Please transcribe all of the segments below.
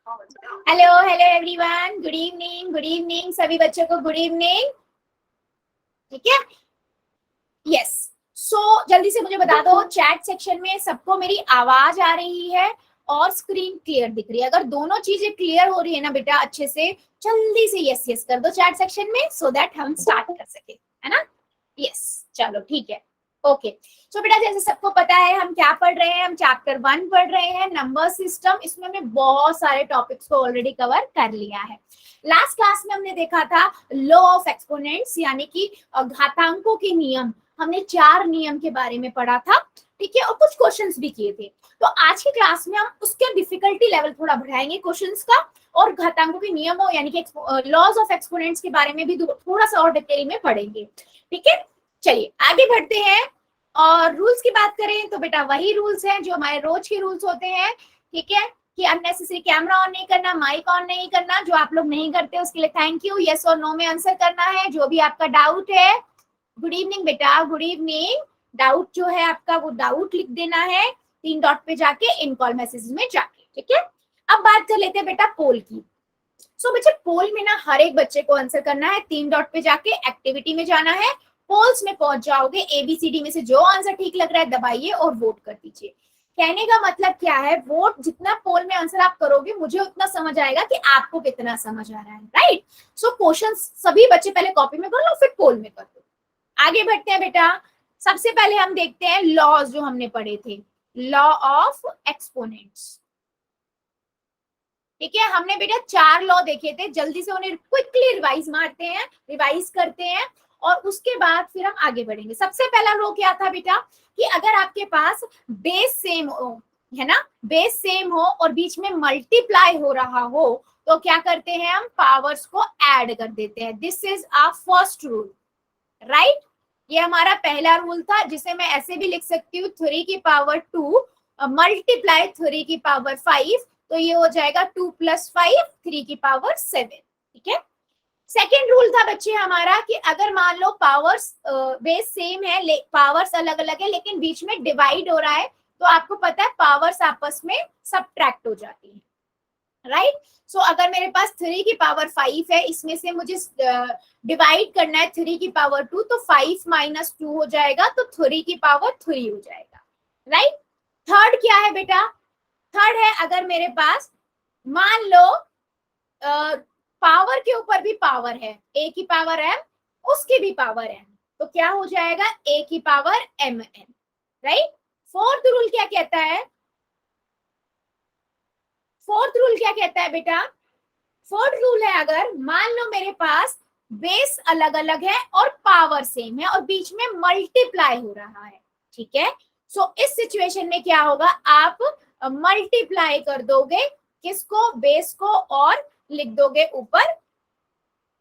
Hello hello everyone, good evening, good evening सभी बच्चों को, गुड इवनिंग। ठीक है, यस। सो जल्दी से मुझे बता दो, चैट सेक्शन में सबको मेरी आवाज आ रही है और स्क्रीन क्लियर दिख रही है? अगर दोनों चीजें क्लियर हो रही है ना बेटा अच्छे से, जल्दी से यस यस कर दो चैट सेक्शन में, सो दैट हम स्टार्ट कर सके, है ना? यस, चलो ठीक है, ओके। सो बेटा जैसे सबको पता है हम क्या पढ़ रहे हैं, हम चैप्टर 1 पढ़ रहे हैं, नंबर सिस्टम। इसमें हमने बहुत सारे टॉपिक्स को ऑलरेडी कवर कर लिया है। लास्ट क्लास में हमने देखा था लॉ ऑफ एक्सपोनेंट्स, यानी कि घातांकों के नियम। हमने 4 नियम के बारे में पढ़ा था, ठीक है, और कुछ क्वेश्चंस भी किए थे। तो आज की क्लास में हम उसके डिफिकल्टी लेवल थोड़ा बढ़ाएंगे क्वेश्चंस का, और घातांकों के नियमों यानी कि लॉज ऑफ एक्सपोनेंट्स के बारे में भी थोड़ा सा और डिटेल में पढ़ेंगे, ठीक है। चलिए आगे बढ़ते हैं। और रूल्स की बात करें तो बेटा वही रूल्स हैं जो हमारे रोज के रूल्स होते हैं, ठीक है, कि अननेसेसरी कैमरा ऑन नहीं करना, माइक ऑन नहीं करना। जो आप लोग नहीं करते उसके लिए थैंक यू। यस और नो में आंसर करना है, जो भी आपका डाउट है। गुड इवनिंग बेटा, गुड इवनिंग। डाउट जो है आपका वो डाउट लिख देना है 3 डॉट पे जाके, इन कॉल मैसेज में जाके, ठीक है। अब बात कर लेते हैं बेटा पोल की। सो बच्चे पोल में ना हर एक बच्चे को आंसर करना है, 3 डॉट पे जाके एक्टिविटी में जाना है, पोल्स में पहुंच जाओगे। एबीसीडी में से जो आंसर ठीक लग रहा है दबाइए और वोट कर दीजिए। कहने का मतलब क्या है, वोट जितना पोल में आंसर आप करोगे मुझे उतना समझ आएगा कि आपको कितना समझ आ रहा है, राइट। सो क्वेश्चन सभी बच्चे पहले कॉपी में कर लो, फिर पोल में कर दो। आगे बढ़ते हैं बेटा। सबसे पहले हम देखते हैं लॉज जो हमने पढ़े थे, लॉ ऑफ एक्सपोनेंट्स, ठीक है। हमने बेटा 4 लॉ देखे थे, जल्दी से उन्हें क्विकली रिवाइज मारते हैं, रिवाइज करते हैं, और उसके बाद फिर हम आगे बढ़ेंगे। सबसे पहला लॉ क्या था बेटा, कि अगर आपके पास बेस सेम हो, है ना, बेस सेम हो और बीच में मल्टीप्लाई हो रहा हो, तो क्या करते हैं हम, पावर्स को ऐड कर देते हैं। This is our first rule, right. ये हमारा पहला रूल था, जिसे मैं ऐसे भी लिख सकती हूँ 3 की पावर 2 मल्टीप्लाई 3 की पावर 5, तो ये हो जाएगा 2 + 5 3 की पावर 7, ठीक है। सेकेंड रूल था बच्चे हमारा कि अगर मान लो पावर्स बेस सेम है, पावर्स अलग अलग है, लेकिन बीच में डिवाइड हो रहा है, तो आपको पता है पावर्स आपस में सबट्रैक्ट हो जाती है, राइट। सो अगर मेरे पास 3 की पावर 5 है, इसमें से मुझे डिवाइड करना है 3 की पावर 2, तो 5 - 2 हो जाएगा, तो 3 की पावर 3 हो जाएगा, राइट। थर्ड क्या है बेटा, थर्ड है अगर मेरे पास मान लो पावर के ऊपर भी पावर है, a की पावर m, उसकी भी पावर m, तो क्या हो जाएगा, a की power mn, right. Fourth rule क्या कहता है, फोर्थ रूल क्या कहता है बेटा, फोर्थ रूल है अगर मान लो मेरे पास बेस अलग अलग है और पावर सेम है और बीच में मल्टीप्लाई हो रहा है, ठीक है। सो इस सिचुएशन में क्या होगा, आप मल्टीप्लाई कर दोगे किसको, बेस को, और लिख दोगे ऊपर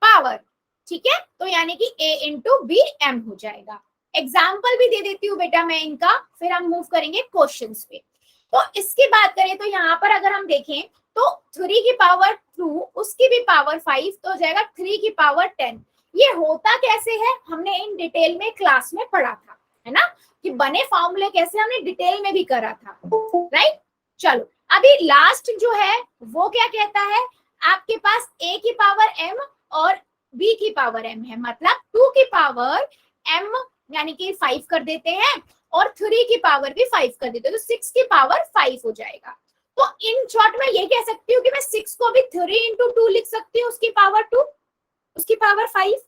पावर, ठीक है। तो यानी कि a इंटू बी एम हो जाएगा। एग्जाम्पल भी दे देती हूँ बेटा मैं इनका, फिर हम मूव करेंगे क्वेश्चंस पे। तो इसकी बात करें तो यहाँ पर अगर हम देखें तो 3 की पावर 2, उसकी भी पावर 5, तो हो जाएगा 3 की पावर 10। ये होता कैसे है, हमने इन डिटेल में क्लास में पढ़ा था, है ना, कि बने फॉर्मूले कैसे, हमने डिटेल में भी करा था, राइट। चलो अभी लास्ट जो है वो क्या कहता है, आपके पास a की पावर m और b की पावर m है, मतलब 2 की पावर m यानी कि 5 कर देते हैं और 3 की पावर भी 5 कर देते हैं, तो 6 की पावर 5 हो जाएगा। तो इन शॉर्ट में ये कह सकती हूँ कि मैं 6 को भी 3 इंटू 2 लिख सकती हूँ, उसकी पावर 2, उसकी पावर 5,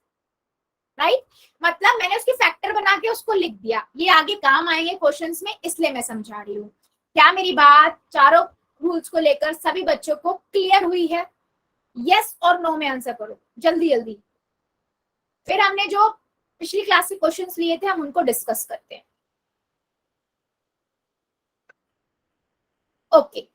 राइट। मतलब मैंने उसकी फैक्टर बना के उसको लिख दिया। ये आगे काम आएंगे क्वेश्चंस में, इसलिए मैं समझा रही हूँ। क्या मेरी बात चारों रूल्स को लेकर सभी बच्चों को क्लियर हुई है? यस और नो में आंसर करो जल्दी जल्दी, फिर हमने जो पिछली क्लास के क्वेश्चंस लिए थे हम उनको डिस्कस करते हैं। ओके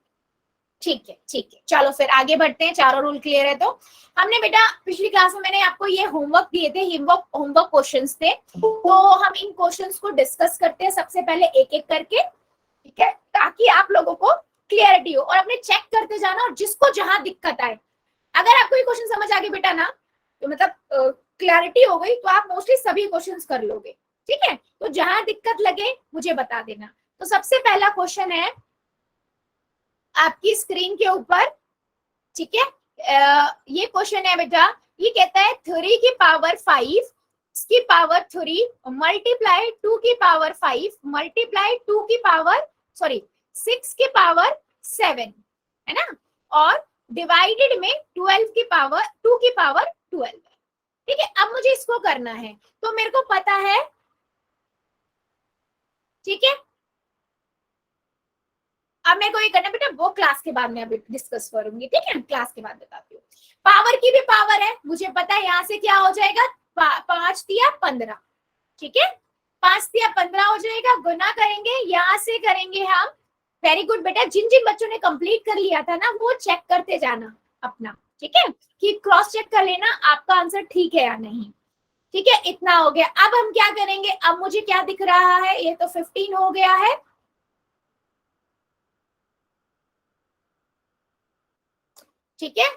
ठीक है, ठीक है, चलो फिर आगे बढ़ते हैं। चारों रूल क्लियर है तो हमने बेटा पिछली क्लास में मैंने आपको ये होमवर्क दिए थे, होमवर्क क्वेश्चंस थे, तो हम इन क्वेश्चंस को डिस्कस करते हैं सबसे पहले एक एक करके, ठीक है, ताकि आप लोगों को क्लियरिटी हो और अपने चेक करते जाना, और जिसको जहां दिक्कत आए, अगर आपको ये क्वेश्चन समझ आ गए बेटा ना, तो मतलब क्लैरिटी हो गई, तो आप मोस्टली सभी क्वेश्चंस कर लोगे, ठीक है। तो जहां दिक्कत लगे मुझे बता देना। तो सबसे पहला क्वेश्चन है आपकी स्क्रीन के ऊपर, ठीक है। ये क्वेश्चन है बेटा, ये कहता है 3 की पावर 5 की पावर 3 मल्टीप्लाई 2 की पावर 5 मल्टीप्लाई 2 की पावर 6 की पावर 7 है ना, और डिवाइडेड में 12 की पावर 2 की पावर 12 है। ठीक है, अब मुझे इसको करना है, तो मेरे को पता है, ठीक है। अब मेरे को ये करना बेटा, वो क्लास के बाद मैं अभी डिस्कस करूंगी, ठीक है, क्लास के बाद बताती हूँ। पावर की भी पावर है, मुझे पता है यहाँ से क्या हो जाएगा, 5 दिया 15, ठीक है, 5 दिया 15 हो जाएगा, गुना करेंगे, यहाँ से करेंगे हम। वेरी गुड बेटा, जिन जिन बच्चों ने कंप्लीट कर लिया था ना, वो चेक करते जाना अपना, ठीक है, कि क्रॉस चेक कर लेना आपका आंसर ठीक है या नहीं। ठीक है, इतना हो गया। अब हम क्या करेंगे, अब मुझे क्या दिख रहा है, ये तो 15 हो गया है, ठीक है।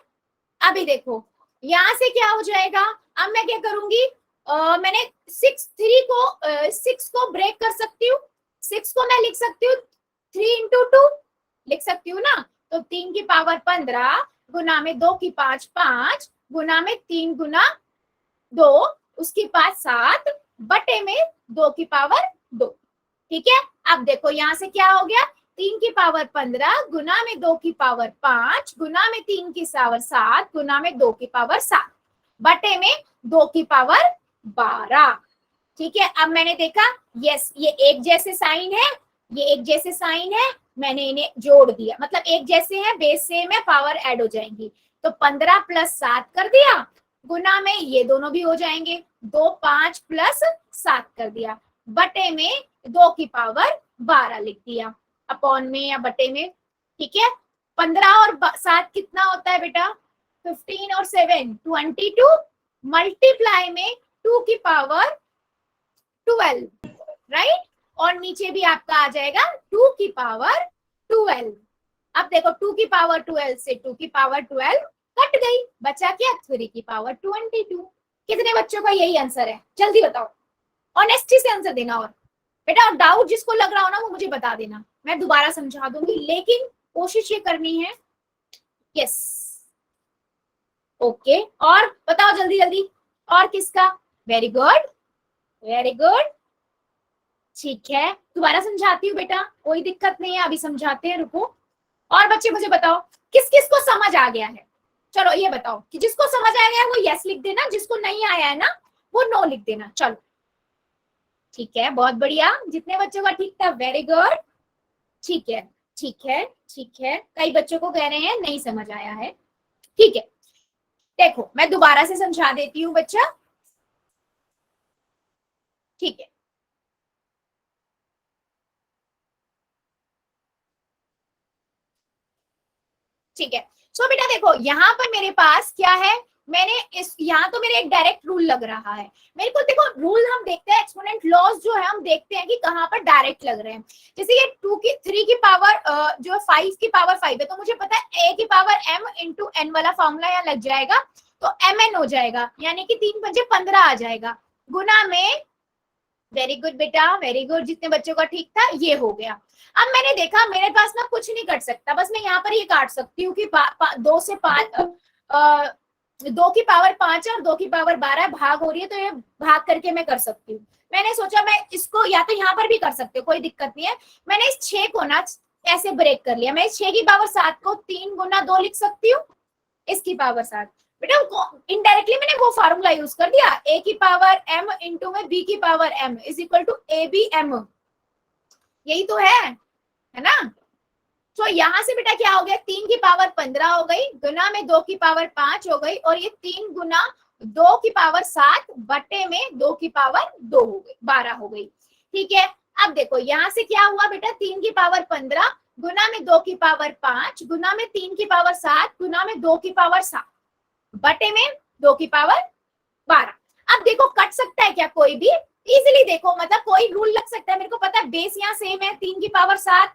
अभी देखो यहां से क्या हो जाएगा, अब मैं क्या करूंगी, मैंने 6 को ब्रेक कर सकती हूँ, 6 को मैं लिख सकती हूँ 3 इंटू 2 लिख सकती हूँ ना, तो 3 की पावर 15 गुना में 2 की 5 गुना में 3 गुना 2 उसकी 7 बटे में 2 की पावर 2। ठीक है, अब देखो यहां से क्या हो गया, 3 की पावर 15 गुना में 2 की पावर 5 गुना में 3 की पावर 7 गुना में 2 की पावर 7 बटे में 2 की पावर 12। ठीक है, अब मैंने देखा, यस ये एक जैसे साइन है, ये एक जैसे साइन है, मैंने इन्हें जोड़ दिया, मतलब एक जैसे है, बेस सेम है, पावर ऐड हो जाएंगी, तो 15 प्लस 7 कर दिया, गुना में ये दोनों भी हो जाएंगे, 2 5 प्लस 7 कर दिया, बटे में 2 की पावर 12 लिख दिया, अपॉन में या बटे में। ठीक है, 15 और 7 कितना होता है बेटा, 15 और 7 22 मल्टीप्लाई में 2 की पावर 12, राइट, और नीचे भी आपका आ जाएगा 2 की पावर 12। अब देखो 2 की पावर 12 से 2 की पावर 12 कट गई, बचा क्या, 3 की पावर 22। कितने बच्चों का यही आंसर है, जल्दी बताओ, ऑनेस्टी से आंसर देना, और बेटा डाउट जिसको लग रहा हो ना वो मुझे बता देना, मैं दोबारा समझा दूंगी, लेकिन कोशिश ये करनी है। यस, ओके, और बताओ जल्दी जल्दी, और किसका, वेरी गुड वेरी गुड, ठीक है, दोबारा समझाती हूँ बेटा, कोई दिक्कत नहीं है, अभी समझाते हैं, रुको। और बच्चे मुझे बताओ किस किस को समझ आ गया है, चलो ये बताओ कि जिसको समझ आ गया है वो यस लिख देना, जिसको नहीं आया है ना वो नो लिख देना। चलो ठीक है, बहुत बढ़िया, जितने बच्चों का ठीक था वेरी गुड, ठीक है ठीक है ठीक है, कई बच्चों को कह रहे हैं नहीं समझ आया है, ठीक है। देखो मैं दोबारा से समझा देती हूँ बच्चा, ठीक है, ठीक है। सो बेटा देखो यहाँ पर मेरे पास क्या है, मैंने इस यहाँ तो मेरे एक डायरेक्ट रूल लग रहा है, मेरे को देखो रूल हम देखते हैं, एक्सपोनेंट लॉज जो है हम देखते हैं कि कहाँ पर डायरेक्ट लग रहे हैं। जैसे ये 3 की पावर जो 5 की पावर 5 है, तो मुझे पता है a की पावर m इंटू n वाला फॉर्मूला यहाँ लग जाएगा, तो mn हो जाएगा, यानी कि 3 पंजे 15 आ जाएगा, गुना में, वेरी गुड बेटा वेरी गुड, जितने बच्चों का ठीक था ये हो गया। अब मैंने देखा मेरे पास ना कुछ नहीं कर सकता, बस मैं यहाँ पर ये काट सकती हूँ कि 2 से 5 2 की पावर 5 और 2 की पावर 12 भाग हो रही है, तो ये भाग करके मैं कर सकती हूँ। मैंने सोचा मैं इसको या तो यहाँ पर भी कर सकते हो, कोई दिक्कत नहीं है, मैंने इस 6 को ना ऐसे ब्रेक कर लिया, मैं इस 6 की पावर 7 को 3 गुना 2 लिख सकती हूँ, इसकी पावर 7, बेटा इनडायरेक्टली मैंने वो फार्मूला यूज कर दिया, a की पावर m इंटू में b की power m is equal to A B M, यही तो है ना। तो यहाँ से बेटा क्या हो गया, 3 की पावर 15 हो गई, गुना में 2 की पावर 5 हो गई, और ये 3 गुना 2 की पावर 7 बटे में 2 की पावर 2 हो गई, 12 हो गई। ठीक है, अब देखो यहाँ से क्या हुआ बेटा, 3 की पावर 15 गुना में 2 की पावर 5 गुना में 3 की पावर 7 गुना में 2 की पावर 7 बटे में 2 की पावर 12। अब देखो कट सकता है क्या कोई भी, इजीली देखो, मतलब कोई रूल लग सकता है, मेरे को पता है बेस यहाँ सेम है, 3 की पावर 7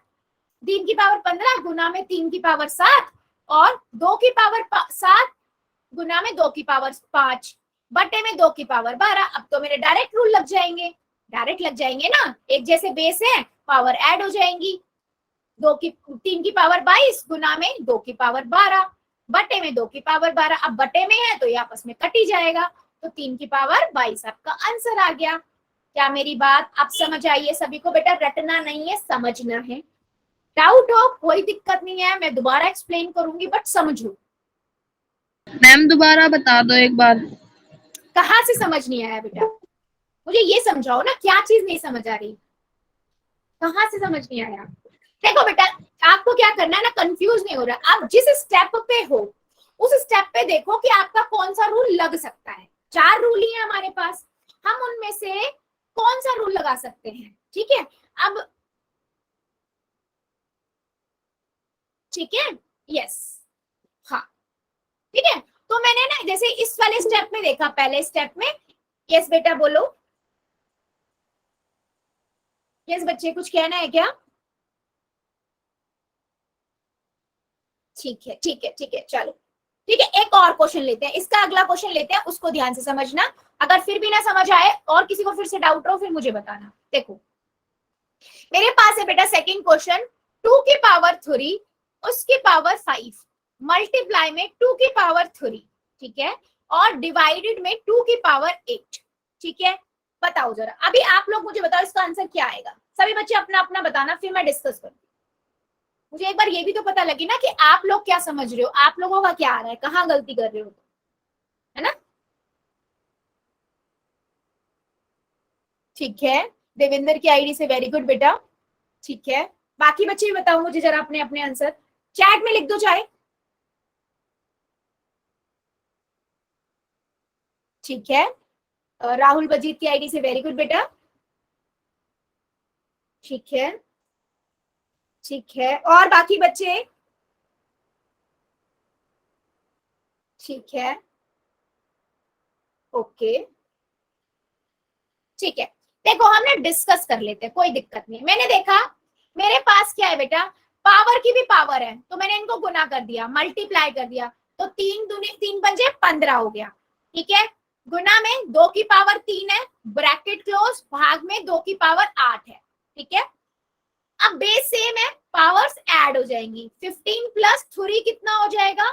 3 की पावर 15 गुना में 3 की पावर 7 और 2 की पावर 7 गुना में 2 की पावर 5 बटे में 2 की पावर 12। अब तो मेरे डायरेक्ट रूल लग जाएंगे, डायरेक्ट लग जाएंगे ना, एक जैसे बेस है, पावर ऐड हो जाएंगी, 3 की पावर 22 गुना में 2 की पावर 12 बटे में 2 की पावर 12, अब बटे में है तो ये आपस में कट ही जाएगा, तो 3 की पावर 22 आपका आंसर आ गया। क्या मेरी बात आप समझ आई है सभी को? बेटा रटना नहीं है, समझना है। डाउट हो कोई दिक्कत नहीं है, मैं दोबारा एक्सप्लेन करूंगी, बट समझो। मैम दोबारा बता दो एक बार। कहाँ से समझ नहीं आया बेटा? मुझे ये समझाओ ना, क्या चीज नहीं समझ आ रही, कहाँ से समझ नहीं आया? देखो बेटा, आपको क्या करना है ना, कंफ्यूज नहीं हो रहा, आप जिस स्टेप पे हो उस स्टेप पे देखो कि आपका कौन सा रूल लग सकता है। 4 रूल ही है हमारे पास, हम उनमें से कौन सा रूल लगा सकते हैं, ठीक है? अब ठीक है, यस, हाँ ठीक है। तो मैंने ना जैसे इस वाले स्टेप में देखा, पहले स्टेप में, यस बेटा बोलो, यस बच्चे कुछ कहना है क्या? ठीक है ठीक है ठीक है, चलो ठीक है, एक और क्वेश्चन लेते हैं, इसका अगला क्वेश्चन लेते हैं, उसको ध्यान से समझना। अगर फिर भी ना समझ आए और किसी को फिर से डाउट हो फिर मुझे बताना। देखो मेरे पास है बेटा सेकंड क्वेश्चन, 2 की पावर 3 उसकी पावर 5 मल्टीप्लाई में 2 की पावर 3, ठीक है, और डिवाइडेड में 2 की पावर 8, ठीक है। बताओ जरा, अभी आप लोग मुझे बताओ इसका आंसर क्या आएगा। सभी बच्चे अपना अपना बताना, फिर मैं डिस्कस करूँ। मुझे एक बार ये भी तो पता लगे ना कि आप लोग क्या समझ रहे हो, आप लोगों का क्या आ रहा है, कहाँ गलती कर रहे हो, है ना? ठीक है, देवेंद्र की आईडी से वेरी गुड बेटा, ठीक है। बाकी बच्चे भी बताओ मुझे जरा अपने अपने आंसर, चैट में लिख दो चाहे। ठीक है, राहुल बजीत की आईडी से वेरी गुड बेटा, ठीक है ठीक है। और बाकी बच्चे? ठीक है, ओके, ठीक है। देखो हम ना डिस्कस कर लेते हैं, कोई दिक्कत नहीं। मैंने देखा मेरे पास क्या है बेटा, पावर की भी पावर है, तो मैंने इनको गुना कर दिया, मल्टीप्लाई कर दिया, तो 3 दूनी 3 पंजे 15 हो गया, ठीक है। गुना में 2 की पावर 3 है, ब्रैकेट क्लोज, भाग में 2 की पावर 8 है, ठीक है। अब बेस सेम है, पावर्स ऐड हो जाएंगी, 15 प्लस 3 कितना हो जाएगा,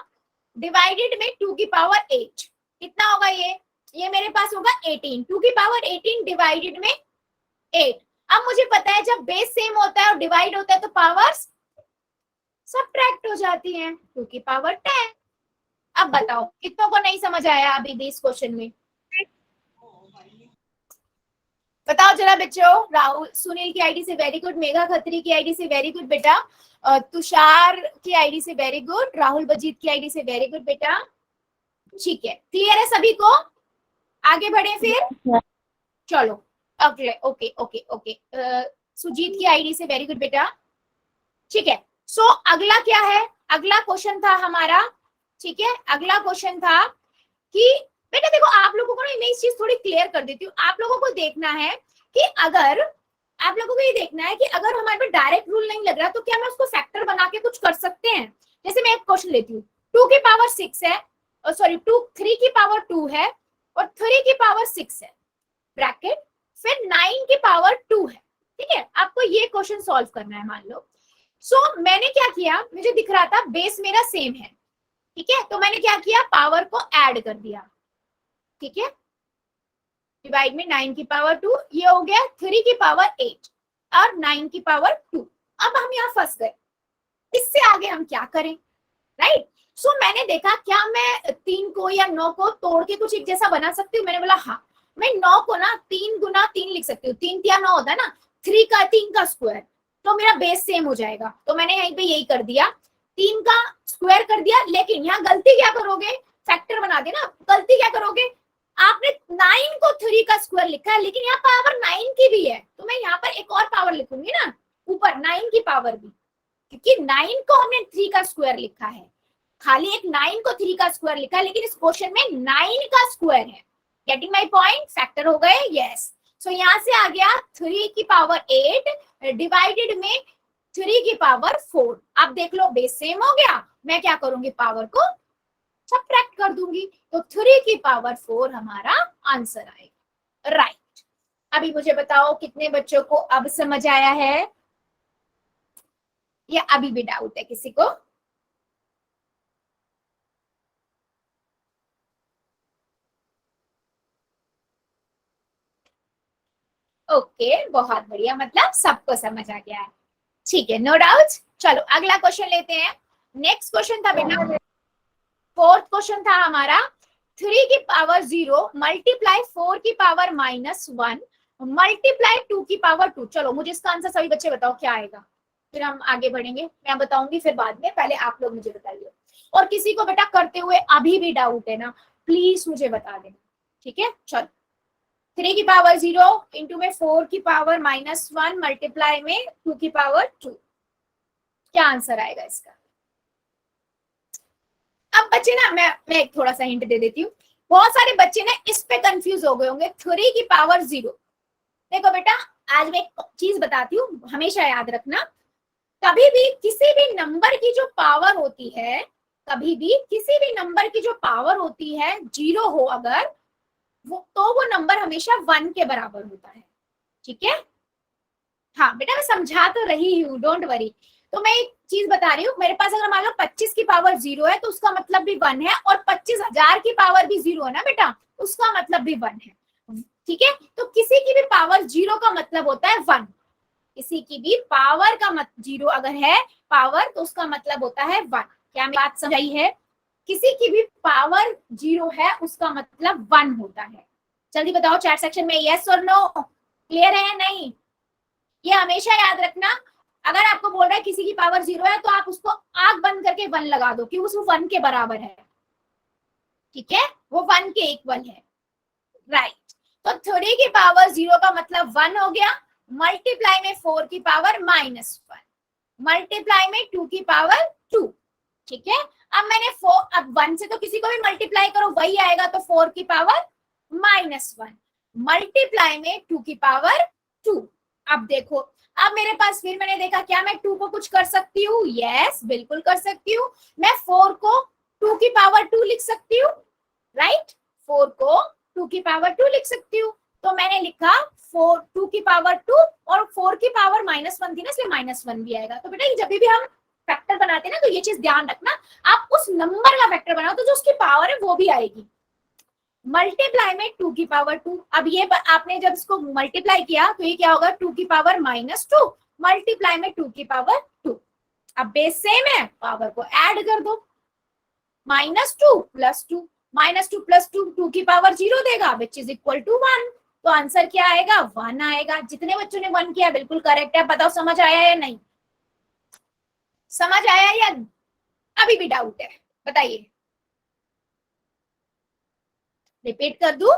डिवाइडेड में 2 की पावर 8 कितना होगा, ये मेरे पास होगा 18, 2 की पावर 18 डिवाइडेड में 8। अब मुझे पता है जब बेस सेम होता है और डिवाइड होता है तो पावर्स सब्ट्रैक्ट हो जाती हैं, 2 की पावर 10। अब बताओ कितनों को नहीं समझ आया अभी भी इस क्वेश्चन में? बताओ जरा बच्चों। राहुल सुनील की आईडी से वेरी गुड, मेघा खत्री की आईडी से वेरी गुड बेटा, तुषार की आईडी से वेरी गुड, राहुल बजीत की आईडी से वेरी गुड बेटा, ठीक है। क्लियर है सभी को? आगे बढ़े फिर, चलो अगले, ओके ओके ओके। सुजीत की आईडी से वेरी गुड बेटा, ठीक है। सो अगला क्या है, अगला क्वेश्चन था हमारा, ठीक है, अगला क्वेश्चन था कि बेटा देखो आप लोगों को ना मैं इस चीज थोड़ी क्लियर कर देती हूँ। आप लोगों को देखना है कि अगर आप लोगों को ये देखना है कि अगर हमारे पे डायरेक्ट रूल नहीं लग रहा तो क्या मैं उसको फैक्टर बना के कुछ कर सकते हैं। जैसे मैं एक क्वेश्चन लेती हूँ, 2 की पावर 6 है, सॉरी 3 की पावर 2 है और 3 की पावर 6 है, ब्रैकेट, फिर 9 की पावर 2 है, ठीक है। आपको ये क्वेश्चन सॉल्व करना है, मान लो। मैंने क्या किया, मुझे दिख रहा था बेस मेरा सेम है, ठीक है, तो मैंने क्या किया, पावर को ऐड कर दिया, ठीक है। डिवाइड में 9 की पावर 2, ये हो गया 3 की पावर 8 और 9 की पावर 2। अब हम यहाँ फंस गए, इससे आगे हम क्या करें, राइट? मैंने देखा क्या मैं 3 को या 9 को तोड़ के कुछ एक जैसा बना सकती हूँ। मैंने बोला हाँ, मैं 9 को ना 3 गुना 3 लिख सकती हूँ, 3 या 9 होता है ना, 3 का स्क्वायर, तो मेरा बेस सेम हो जाएगा। तो मैंने यहीं पे यही कर दिया, 3 का स्क्वायर कर दिया। लेकिन यहाँ गलती क्या करोगे, फैक्टर बना देना, गलती क्या करोगे, आपने 9 को 3 का स्क्वायर लिखा है, लेकिन यहाँ पावर 9 की भी है, तो मैं यहाँ पर एक और पावर लिखूंगी ना ऊपर, 9 की पावर भी, क्योंकि 9 को हमने 3 का स्क्वायर लिखा है, खाली एक 9 को 3 का स्क्वायर लिखा है, लेकिन इस क्वेश्चन में 9 का स्क्वायर है। गेटिंग माय पॉइंट, फैक्टर हो गए, यस। सो यहाँ से आ गया 3 की पावर 8 डिवाइडेड में 3 की पावर 4। अब देख लो बेस सेम हो गया, मैं क्या करूंगी, पावर को सब्ट्रैक्ट कर दूंगी, तो 3 की पावर 4 हमारा आंसर आएगा, राइट। अभी मुझे बताओ कितने बच्चों को अब समझ आया है या अभी भी डाउट है किसी को? ओके, बहुत बढ़िया, मतलब सबको समझ आ गया है। ठीक है, नो डाउट। चलो अगला क्वेश्चन लेते हैं। नेक्स्ट क्वेश्चन था बेटा, फोर्थ क्वेश्चन था हमारा, 3 की पावर 0 मल्टीप्लाई 4 की पावर -1 मल्टीप्लाई 2 की पावर 2। चलो मुझे इसका आंसर सभी बच्चे बताओ क्या आएगा, फिर हम आगे बढ़ेंगे। मैं बताऊंगी फिर बाद में, पहले आप लोग मुझे बताइए। और किसी को बेटा करते हुए अभी भी डाउट है ना, प्लीज मुझे बता देना, ठीक है। चलो 3 की पावर 0 इंटू में 4 की पावर -1 मल्टीप्लाई में 2 की पावर 2, क्या आंसर आएगा इसका? अब बच्चे ना, मैं एक थोड़ा सा हिंट दे देती हूँ। बहुत सारे बच्चे ना इस पे कंफ्यूज हो गए होंगे, 3 की पावर 0। देखो बेटा, आज मैं एक चीज बताती हूँ, हमेशा याद रखना, कभी भी किसी भी नंबर की जो पावर होती है, कभी भी किसी भी नंबर की जो पावर होती है 0 हो अगर, वो नंबर हमेशा 1 के बराबर होता है, ठीक है। हाँ बेटा, मैं समझा तो रही हूँ, डोंट वरी। तो मैं एक चीज बता रही हूँ, मेरे पास अगर मान लो 25 की पावर 0 है तो उसका मतलब भी 1 है, और 25,000 की पावर भी 0 है ना बेटा, उसका मतलब भी 1 है, ठीक है। तो किसी की भी पावर 0 का मतलब होता है 1, किसी की भी पावर का 0 अगर है पावर, तो उसका मतलब होता है 1। क्या मेरी बात समझ आई है? किसी की भी पावर 0 है उसका मतलब 1 होता है। जल्दी बताओ चैट सेक्शन में यस और नो, क्लियर है या नहीं? ये हमेशा याद रखना, अगर आपको बोल रहा है किसी की पावर 0 है तो आप उसको आंख बंद करके 1 लगा दो कि उस 1 के बराबर है, ठीक है, वो 1 के इक्वल है, राइट। तो 3 की पावर 0 का मतलब 1 हो गया, मल्टीप्लाई में 4 की पावर -1 मल्टीप्लाई में 2 की पावर 2, ठीक है। अब मैंने 4, अब 1 से तो किसी को भी मल्टीप्लाई करो वही आएगा, तो 4 की पावर -1 मल्टीप्लाई में 2 की पावर 2। अब देखो, अब मेरे पास फिर मैंने देखा क्या मैं 2 को कुछ कर सकती हूँ? यस, बिल्कुल कर सकती हूँ। मैं 4 को 2 की पावर 2 लिख सकती हूँ, राइट। 4 को 2 की पावर 2 लिख सकती हूँ, तो मैंने लिखा 2 की पावर 2, और 4 की पावर -1 थी ना, इसलिए -1 भी आएगा। तो बेटा जब भी हम फैक्टर बनाते हैं ना, तो ये चीज ध्यान रखना, आप उस नंबर का फैक्टर बनाओ तो जो उसकी पावर है वो भी आएगी। मल्टीप्लाई में 2 की पावर 2, अब ये आपने जब इसको मल्टीप्लाई किया तो ये क्या होगा, 2 की पावर -2 मल्टीप्लाई में 2 की पावर 2। अब बेस सेम है, पावर को ऐड कर दो, -2 + 2 -2 + 2 2 की पावर 0 देगा, विच इज इक्वल टू 1। तो आंसर क्या आएगा? 1 आएगा। जितने बच्चों ने 1 किया बिल्कुल करेक्ट है। बताओ समझ आया या नहीं? समझ आया या अभी भी डाउट है? बताइए, रिपीट कर दूं?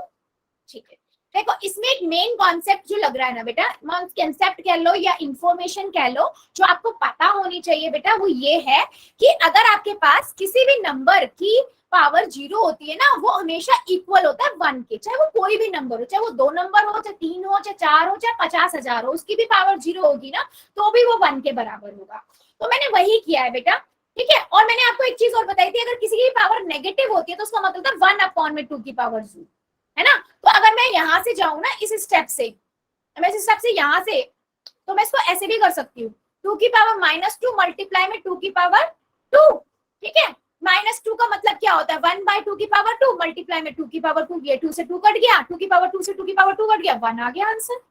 ठीक है, देखो इसमें एक मेन कॉन्सेप्ट जो लग रहा है ना बेटा, कॉन्सेप्ट कह लो या इंफॉर्मेशन कह लो, जो आपको पता होनी चाहिए बेटा, वो ये है कि अगर आपके पास किसी भी नंबर की पावर 0 होती है ना, वो हमेशा इक्वल होता है 1 के, चाहे वो कोई भी नंबर हो, चाहे वो 2 नंबर हो, चाहे 3 हो, चाहे 4 हो, चाहे 50,000 हो, उसकी भी पावर 0 होगी ना, तो भी वो 1 के बराबर होगा। तो मैंने वही किया है बेटा, ठीक है। और मैंने आपको एक चीज और बताई थी, अगर किसी की पावर नेगेटिव होती है तो उसका मतलब 1/2 की पावर 0, है ना। तो अगर मैं यहां से जाऊं ना, इस स्टेप से, मैं इस स्टेप से यहां से, तो मैं इसको ऐसे भी कर सकती हूँ, 2 की पावर -2 मल्टीप्लाई में 2 की पावर 2, ठीक है। -2 का मतलब क्या होता है? 1/2 की पावर 2 मल्टीप्लाई में 2 की पावर 2, ये 2 से 2 कट गया, 2 की पावर 2 से 2 की पावर 2 कट गया, 1 आ गया आंसर।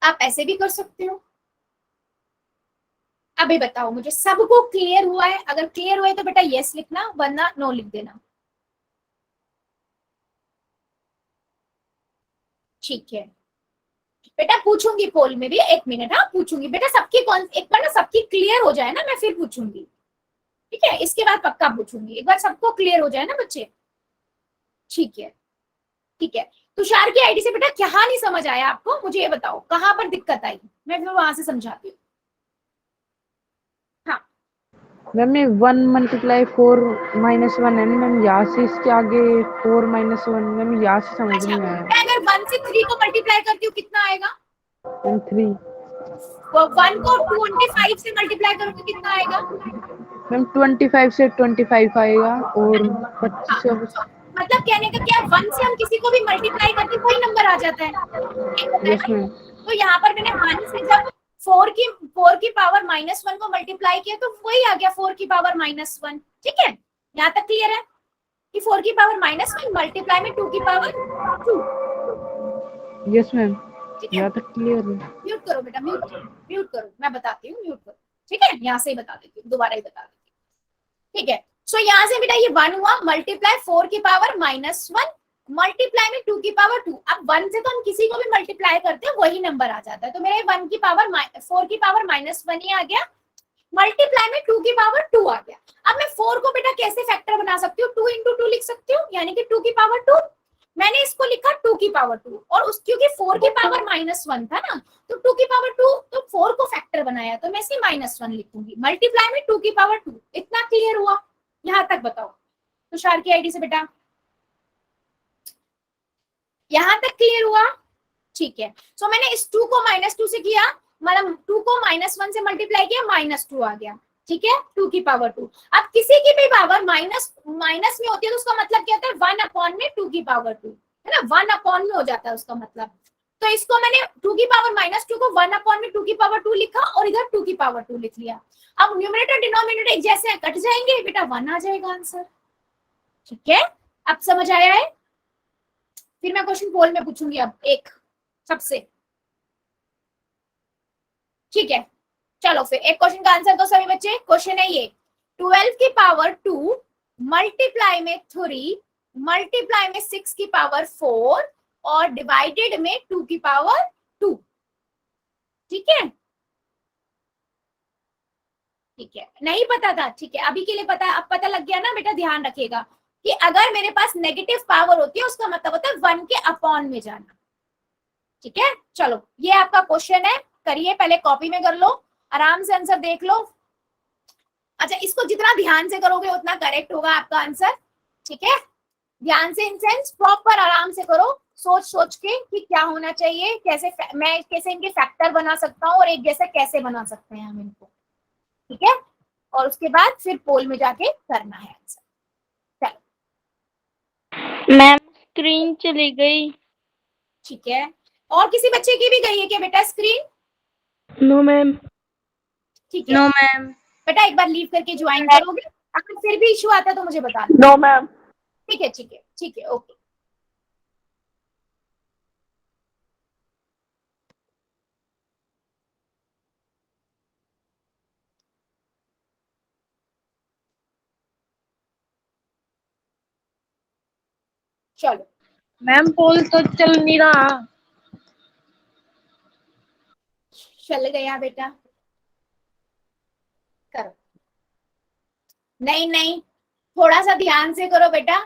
आप ऐसे भी कर सकते हो। अभी बताओ मुझे, सबको क्लियर हुआ है? अगर क्लियर हुआ है तो बेटा यस लिखना, वरना नो लिख देना, ठीक है। बेटा पूछूंगी पोल में भी, 1 मिनट, हाँ पूछूंगी बेटा, सबकी एक बार ना सबकी क्लियर हो जाए ना, मैं फिर पूछूंगी, ठीक है। इसके बाद पक्का पूछूंगी, एक बार सबको क्लियर हो जाए ना बच्चे, ठीक है, ठीक है। तुषार की आईडी से बेटा क्या नहीं समझ आया आपको, मुझे ये बताओ कहाँ पर दिक्कत आई, मैं फिर वहां से समझाती हूँ। हाँ मैम ये 1 × 4 -1 है मैम, यहाँ से इसके आगे 4 -1, मैम यहाँ से समझ अच्छा, नहीं मैं आया। अगर 1 से 3 को मल्टीप्लाई करती हूँ कितना आएगा? मैम 3। 1 को 25 से मल्टीप्लाई करूंगी कितना आएगा? मैम 25 से 25 आएगा, और हाँ, 25 से तो मतलब कहने का क्या, 1 से हम किसी को भी मल्टीप्लाई करते वही नंबर आ जाता है, एक होता है यस ना। मैम। तो यहाँ पर मैंने 1 से जब 4 की पावर -1 को मल्टीप्लाई किया तो वही आ गया 4 की पावर -1, ठीक है। यहाँ तक क्लियर है? कि 4 की पावर -1 मल्टीप्लाई में 2 की पावर 2, यस मैम, ठीक है, यहाँ तक क्लियर है। म्यूट करो बेटा, म्यूट करो, मैं बताती हूँ, म्यूट करो। ठीक है, यहाँ से ही बता देती हूँ, दोबारा ही बता देती हूँ। ठीक है, सो यहाँ से बेटा ये 1 हुआ, मल्टीप्लाई 4 की पावर -1, मल्टीप्लाई में 2 की पावर 2। अब 1 से तो हम किसी को भी मल्टीप्लाई करते हैं वही नंबर आ जाता है, तो मेरे 1 की पावर 4 की पावर -1 ही आ गया, मल्टीप्लाई में 2 की पावर 2 आ गया। अब मैं 4 को बेटा कैसे फैक्टर बना सकती हूँ, 2 इंटू 2 लिख सकती हूँ, यानी कि 2 की पावर 2। मैंने इसको लिखा 2 की पावर 2, और उस क्योंकि 4 की पावर -1 था ना, तो 2 की पावर 2, तो 4 को फैक्टर बनाया, तो मैं इसमें -1 लिखूंगी, मल्टीप्लाई में 2 की पावर 2। इतना क्लियर हुआ, यहां तक बताओ तुषार की आईडी से बेटा, यहां तक क्लियर हुआ? ठीक है, सो मैंने इस 2 को -2 से किया, मतलब 2 को -1 से मल्टीप्लाई किया, -2 आ गया। ठीक है, 2 की पावर 2। अब किसी की भी पावर माइनस माइनस में होती है तो उसका मतलब क्या होता है, 1 अपॉन में 2 की पावर 2, है ना, 1 अपॉन में हो जाता है उसका मतलब। तो इसको मैंने 2 की पावर -2 को 1 अपॉन में 2 की पावर 2 लिखा, और इधर 2 की पावर 2 लिख लिया। अब न्यूमरेटर डिनोमिनेटर एक जैसे हैं, कट जाएंगे बेटा, 1 आ जाएगा आंसर। ठीक है, अब समझ आया है? फिर मैं क्वेश्चन पोल में पूछूंगी अब एक सबसे। ठीक है, चलो फिर एक क्वेश्चन का आंसर दो सभी बच्चे। क्वेश्चन है ये, 12 की पावर 2 मल्टीप्लाई में 3 मल्टीप्लाई में 6 की पावर 4 और डिवाइडेड में 2 की पावर 2। ठीक है, ठीक है, नहीं पता था, ठीक है, अभी के लिए पता, अब पता लग गया ना बेटा। ध्यान रखिएगा कि अगर मेरे पास नेगेटिव पावर होती है उसका मतलब होता है 1 के अपॉन में जाना। ठीक है, चलो ये आपका क्वेश्चन है, करिए, पहले कॉपी में कर लो, आराम से आंसर देख लो। अच्छा, इसको जितना ध्यान से करोगे उतना करेक्ट होगा आपका आंसर। ठीक है, ध्यान से इन सेंस प्रॉपर आराम से करो, सोच सोच के कि क्या होना चाहिए, कैसे मैं कैसे इनके फैक्टर बना सकता हूँ, और एक जैसे कैसे बना सकते हैं हम इनको। ठीक है, और उसके बाद फिर पोल में जाके करना है आंसर। चलो, मैम स्क्रीन चली गई। ठीक है, और किसी बच्चे की भी गई है क्या बेटा स्क्रीन? No ma'am. ठीक है नो मैम। बेटा, एक बार लीव करके ज्वाइन करोगे, अगर फिर भी इशू आता है तो मुझे बताना। No ma'am. ठीक है, ठीक है, ठीक है, ओके। चलो, मैम पोल तो चल नहीं रहा। चल गया बेटा, करो। नहीं नहीं, थोड़ा सा ध्यान से करो बेटा।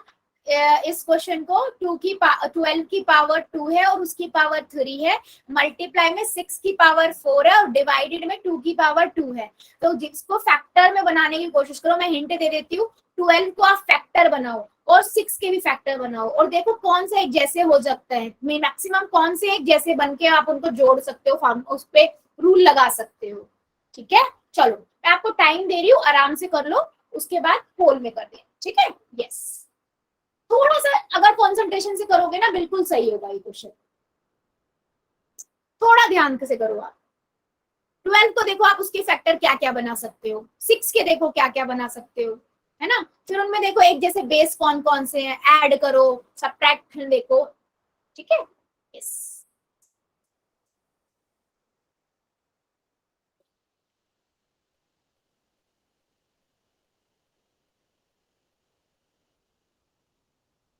इस क्वेश्चन को 12 की पावर 2 है और उसकी पावर 3 है, मल्टीप्लाई में 6 की पावर 4 है और डिवाइडेड में 2 की पावर 2 है। तो जिसको फैक्टर में बनाने की कोशिश करो, मैं हिंट दे देती हूँ, 12 को आप फैक्टर बनाओ और 6 के भी फैक्टर बनाओ, और देखो कौन सा एक जैसे हो सकता है, मैक्सिमम कौन से एक जैसे बन के आप उनको जोड़ सकते हो, उस पर रूल लगा सकते हो। ठीक है, चलो मैं आपको टाइम दे रही हूँ, आराम से कर लो, उसके बाद पोल में कर दें। ठीक है, यस, थोड़ा सा अगर कंसंट्रेशन से करोगे ना बिल्कुल सही होगा ये क्वेश्चन, थोड़ा ध्यान से करो आप। 12 को देखो आप उसके फैक्टर क्या क्या बना सकते हो, 6 के देखो क्या क्या बना सकते हो, है ना, फिर उनमें देखो एक जैसे बेस कौन कौन से हैं, ऐड करो, सब्ट्रैक्ट देखो। ठीक है, यस,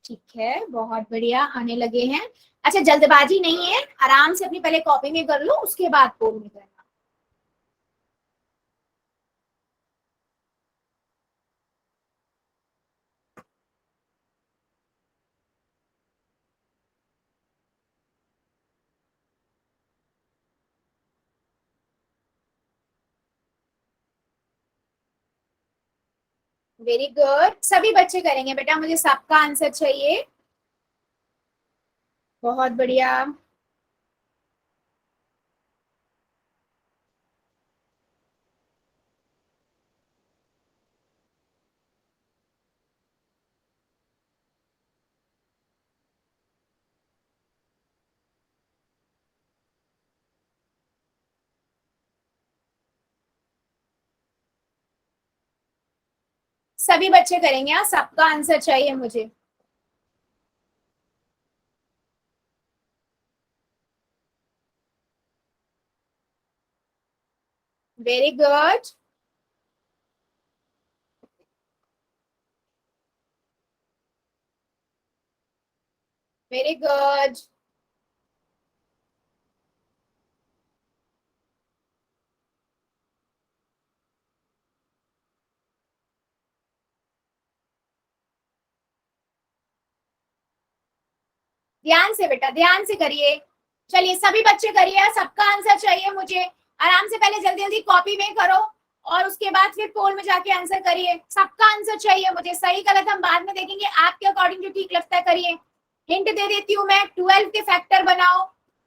ठीक है, बहुत बढ़िया, आने लगे हैं। अच्छा, जल्दबाजी नहीं है, आराम से अपनी पहले कॉपी में कर लो, उसके बाद पोल में करना। वेरी गुड, सभी बच्चे करेंगे बेटा, मुझे सबका आंसर चाहिए। बहुत बढ़िया, सभी बच्चे करेंगे, हाँ सबका आंसर चाहिए मुझे। Very good, very good. ध्यान से बेटा, ध्यान से करिए। चलिए सभी बच्चे करिए, सबका आंसर चाहिए मुझे। आराम से पहले जल्दी जल्दी कॉपी में करो और उसके बाद फिर पोल में जाके आंसर करिए। सबका आंसर चाहिए मुझे, सही गलत हम बाद में देखेंगे, आपके अकॉर्डिंग जो ठीक लगता है करिए। हिंट दे देती हूँ मैं, 12 के फैक्टर बनाओ,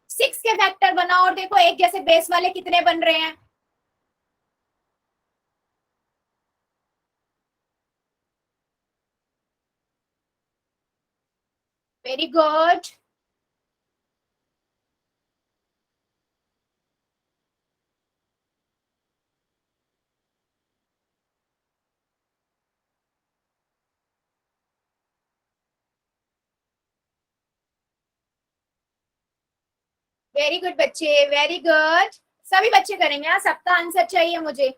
6 के फैक्टर बनाओ और देखो एक जैसे बेस वाले कितने बन रहे हैं। वेरी गुड, वेरी गुड बच्चे, वेरी गुड। सभी बच्चे करेंगे, हाँ सबका आंसर चाहिए मुझे।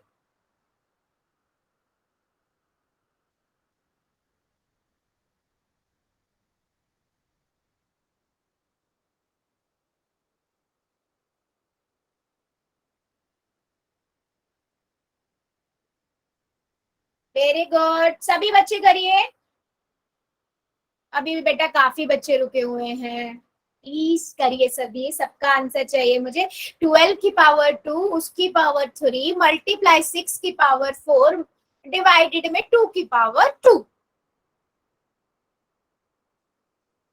वेरी गुड, सभी बच्चे करिए। अभी भी बेटा काफी बच्चे रुके हुए हैं, प्लीज करिए सभी, सबका आंसर चाहिए मुझे। 12 की पावर 2, उसकी पावर 3, मल्टीप्लाई 6 की पावर 4, डिवाइडेड में 2 की पावर 2।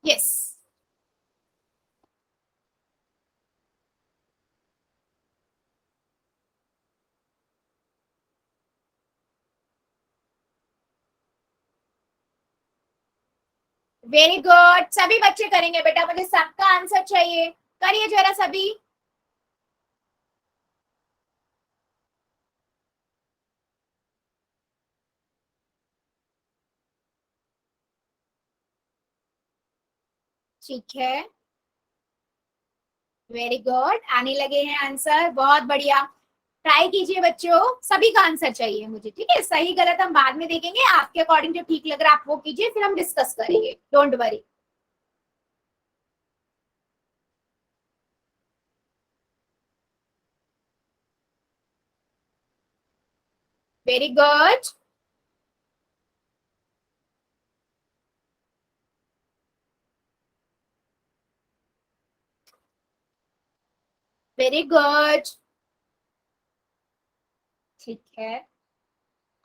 यस, वेरी गुड, सभी बच्चे करेंगे बेटा, मुझे सबका आंसर चाहिए। करिए जरा सभी। ठीक है, वेरी गुड, आने लगे हैं आंसर, बहुत बढ़िया। ट्राई कीजिए बच्चों, सभी का आंसर चाहिए मुझे, ठीक है। सही गलत हम बाद में देखेंगे, आपके अकॉर्डिंग जो ठीक लग रहा है आप वो कीजिए, फिर हम डिस्कस करेंगे, don't worry. Very good, very good, ठीक है।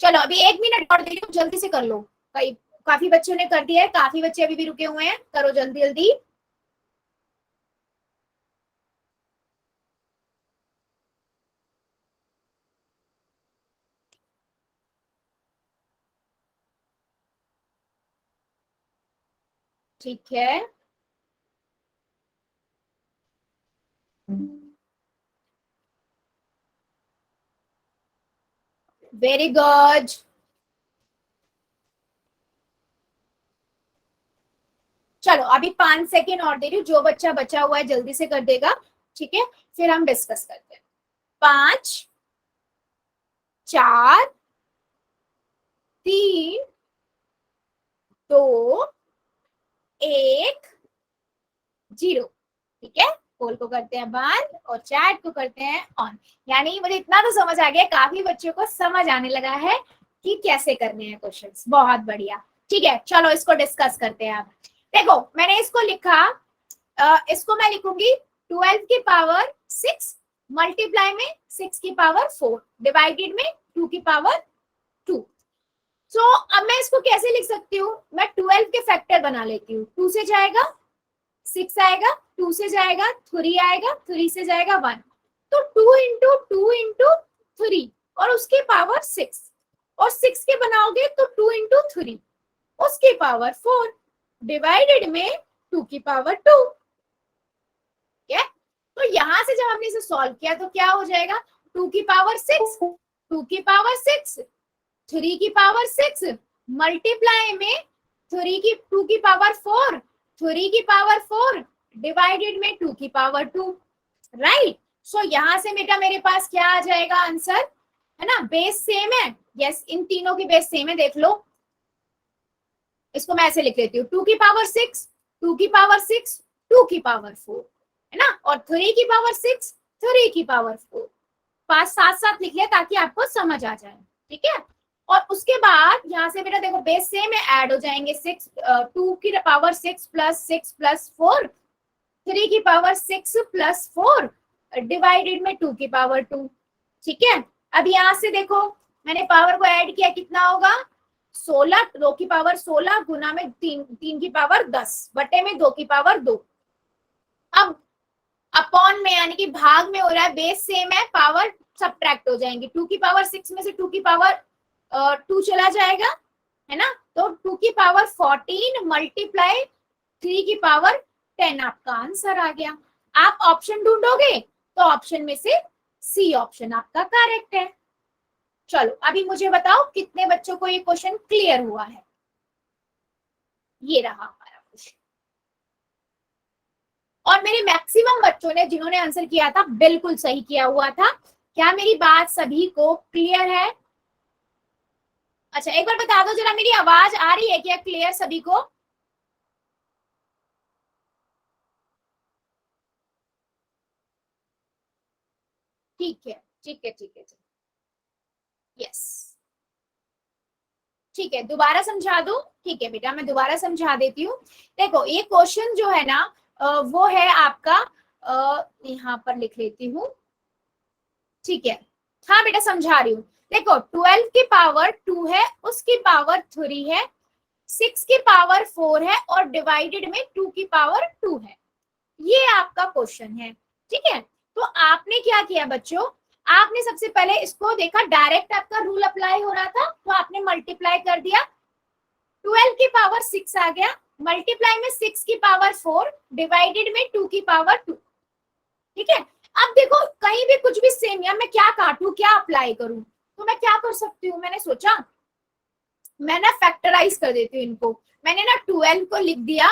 चलो अभी 1 मिनट और दे दो, जल्दी से कर लो। कई काफी बच्चों ने कर दिया है, काफी बच्चे अभी भी रुके हुए हैं, करो जल्दी जल्दी। ठीक है, वेरी गुड। चलो अभी 5 सेकेंड और दे रही हूँ, जो बच्चा बचा हुआ है जल्दी से कर देगा, ठीक है, फिर हम डिस्कस करते हैं। 5, 4, 3, 2, 1, 0। ठीक है, पोल को करते हैं बंद और चैट को करते हैं ऑन। यानी मुझे इतना तो समझ आ गया, काफी बच्चों को समझ आने लगा है कि कैसे करने हैं क्वेश्चंस, बहुत बढ़िया। ठीक है, चलो इसको डिस्कस करते हैं अब। देखो मैंने इसको लिखा, इसको मैं लिखूंगी 12 की पावर 6 मल्टीप्लाई में 6 की पावर 4 डिवाइडेड में 2 की पावर 2। सो अब मैं इसको कैसे लिख सकती हूँ, मैं 12 के फैक्टर बना लेती हूँ। 2 से जाएगा 6 आएगा, 2 से जाएगा 3 आएगा, 3 से जाएगा 1, तो 2 इंटू और उसकी पावर 6, और 6 के बनाओगे तो 2 इंटू 3 उसकी पावर 4 डिवाइडेड में 2 की पावर 2। ठीक है, तो यहां से जब हमने इसे सॉल्व किया तो क्या हो जाएगा, 2 की पावर 6, 2 की पावर 6, 3 की पावर 6 मल्टीप्लाई में 2 की पावर 4, 3 की पावर 4 डिवाइडेड में 2 की पावर 2। राइट, सो यहां से बेटा मेरे पास क्या आ जाएगा आंसर, है ना, बेस सेम है, यस इन तीनों की बेस सेम है, देख लो। इसको मैं ऐसे लिख लेती हूँ, 2 की पावर 6, 2 की पावर 6, 2 की पावर 4, है ना, और 3 की पावर 6, 3 की पावर 4। पांच साथ साथ लिख लिया ताकि आपको समझ आ जाए, ठीक है। और उसके बाद यहाँ से बेटा देखो बेस सेम है, ऐड हो जाएंगे 6, 2 की पावर 6 प्लस 4, 3 की पावर 6 प्लस 4 डिवाइडेड में 2 की पावर 2, ठीक है। अब यहाँ से देखो मैंने पावर को ऐड किया, कितना होगा 16, 2 की पावर 16 गुना में 3 की पावर 10 बटे में 2 की पावर 2। अब अपॉन में यानी कि भाग में हो रहा है, बेस सेम है, पावर सब्ट्रैक्ट हो जाएंगे, 2 की पावर 6 में से 2 की पावर 2 चला जाएगा, है ना, तो 2 की पावर 14 मल्टीप्लाई 3 की पावर 10 आपका आंसर आ गया। आप ऑप्शन ढूंढोगे तो ऑप्शन में से सी ऑप्शन आपका करेक्ट है। चलो अभी मुझे बताओ कितने बच्चों को ये क्वेश्चन क्लियर हुआ है। ये रहा हमारा क्वेश्चन, और मेरे मैक्सिमम बच्चों ने जिन्होंने आंसर किया था बिल्कुल सही किया हुआ था। क्या मेरी बात सभी को क्लियर है? अच्छा एक बार बता दो जरा, मेरी आवाज आ रही है क्या क्लियर सभी को? ठीक है ठीक है ठीक है, यस ठीक है, दोबारा समझा दो। ठीक है बेटा मैं दोबारा समझा देती हूँ। देखो ये क्वेश्चन जो है ना वो है आपका, यहाँ पर लिख लेती हूँ, ठीक है। हाँ बेटा समझा रही हूँ। देखो 12 की पावर 2 है, उसकी पावर 3 है, 6 की पावर 4 है और डिवाइडेड में 2 की पावर 2 है। ये आपका क्वेश्चन है, ठीक है। तो आपने क्या किया बच्चों, आपने सबसे पहले इसको देखा, डायरेक्ट आपका रूल अप्लाई हो रहा था तो आपने मल्टीप्लाई कर दिया, 12 की पावर 6 आ गया, मल्टीप्लाई में 6 की पावर 4 डिवाइडेड में 2 की पावर 2, ठीक है। अब देखो कहीं भी कुछ भी सेम, या मैं क्या काटूं क्या अप्लाई करूं, तो मैं क्या कर सकती हूँ, मैंने सोचा मैं ना फैक्टराइज कर देती हूँ इनको। मैंने ना 12 को लिख दिया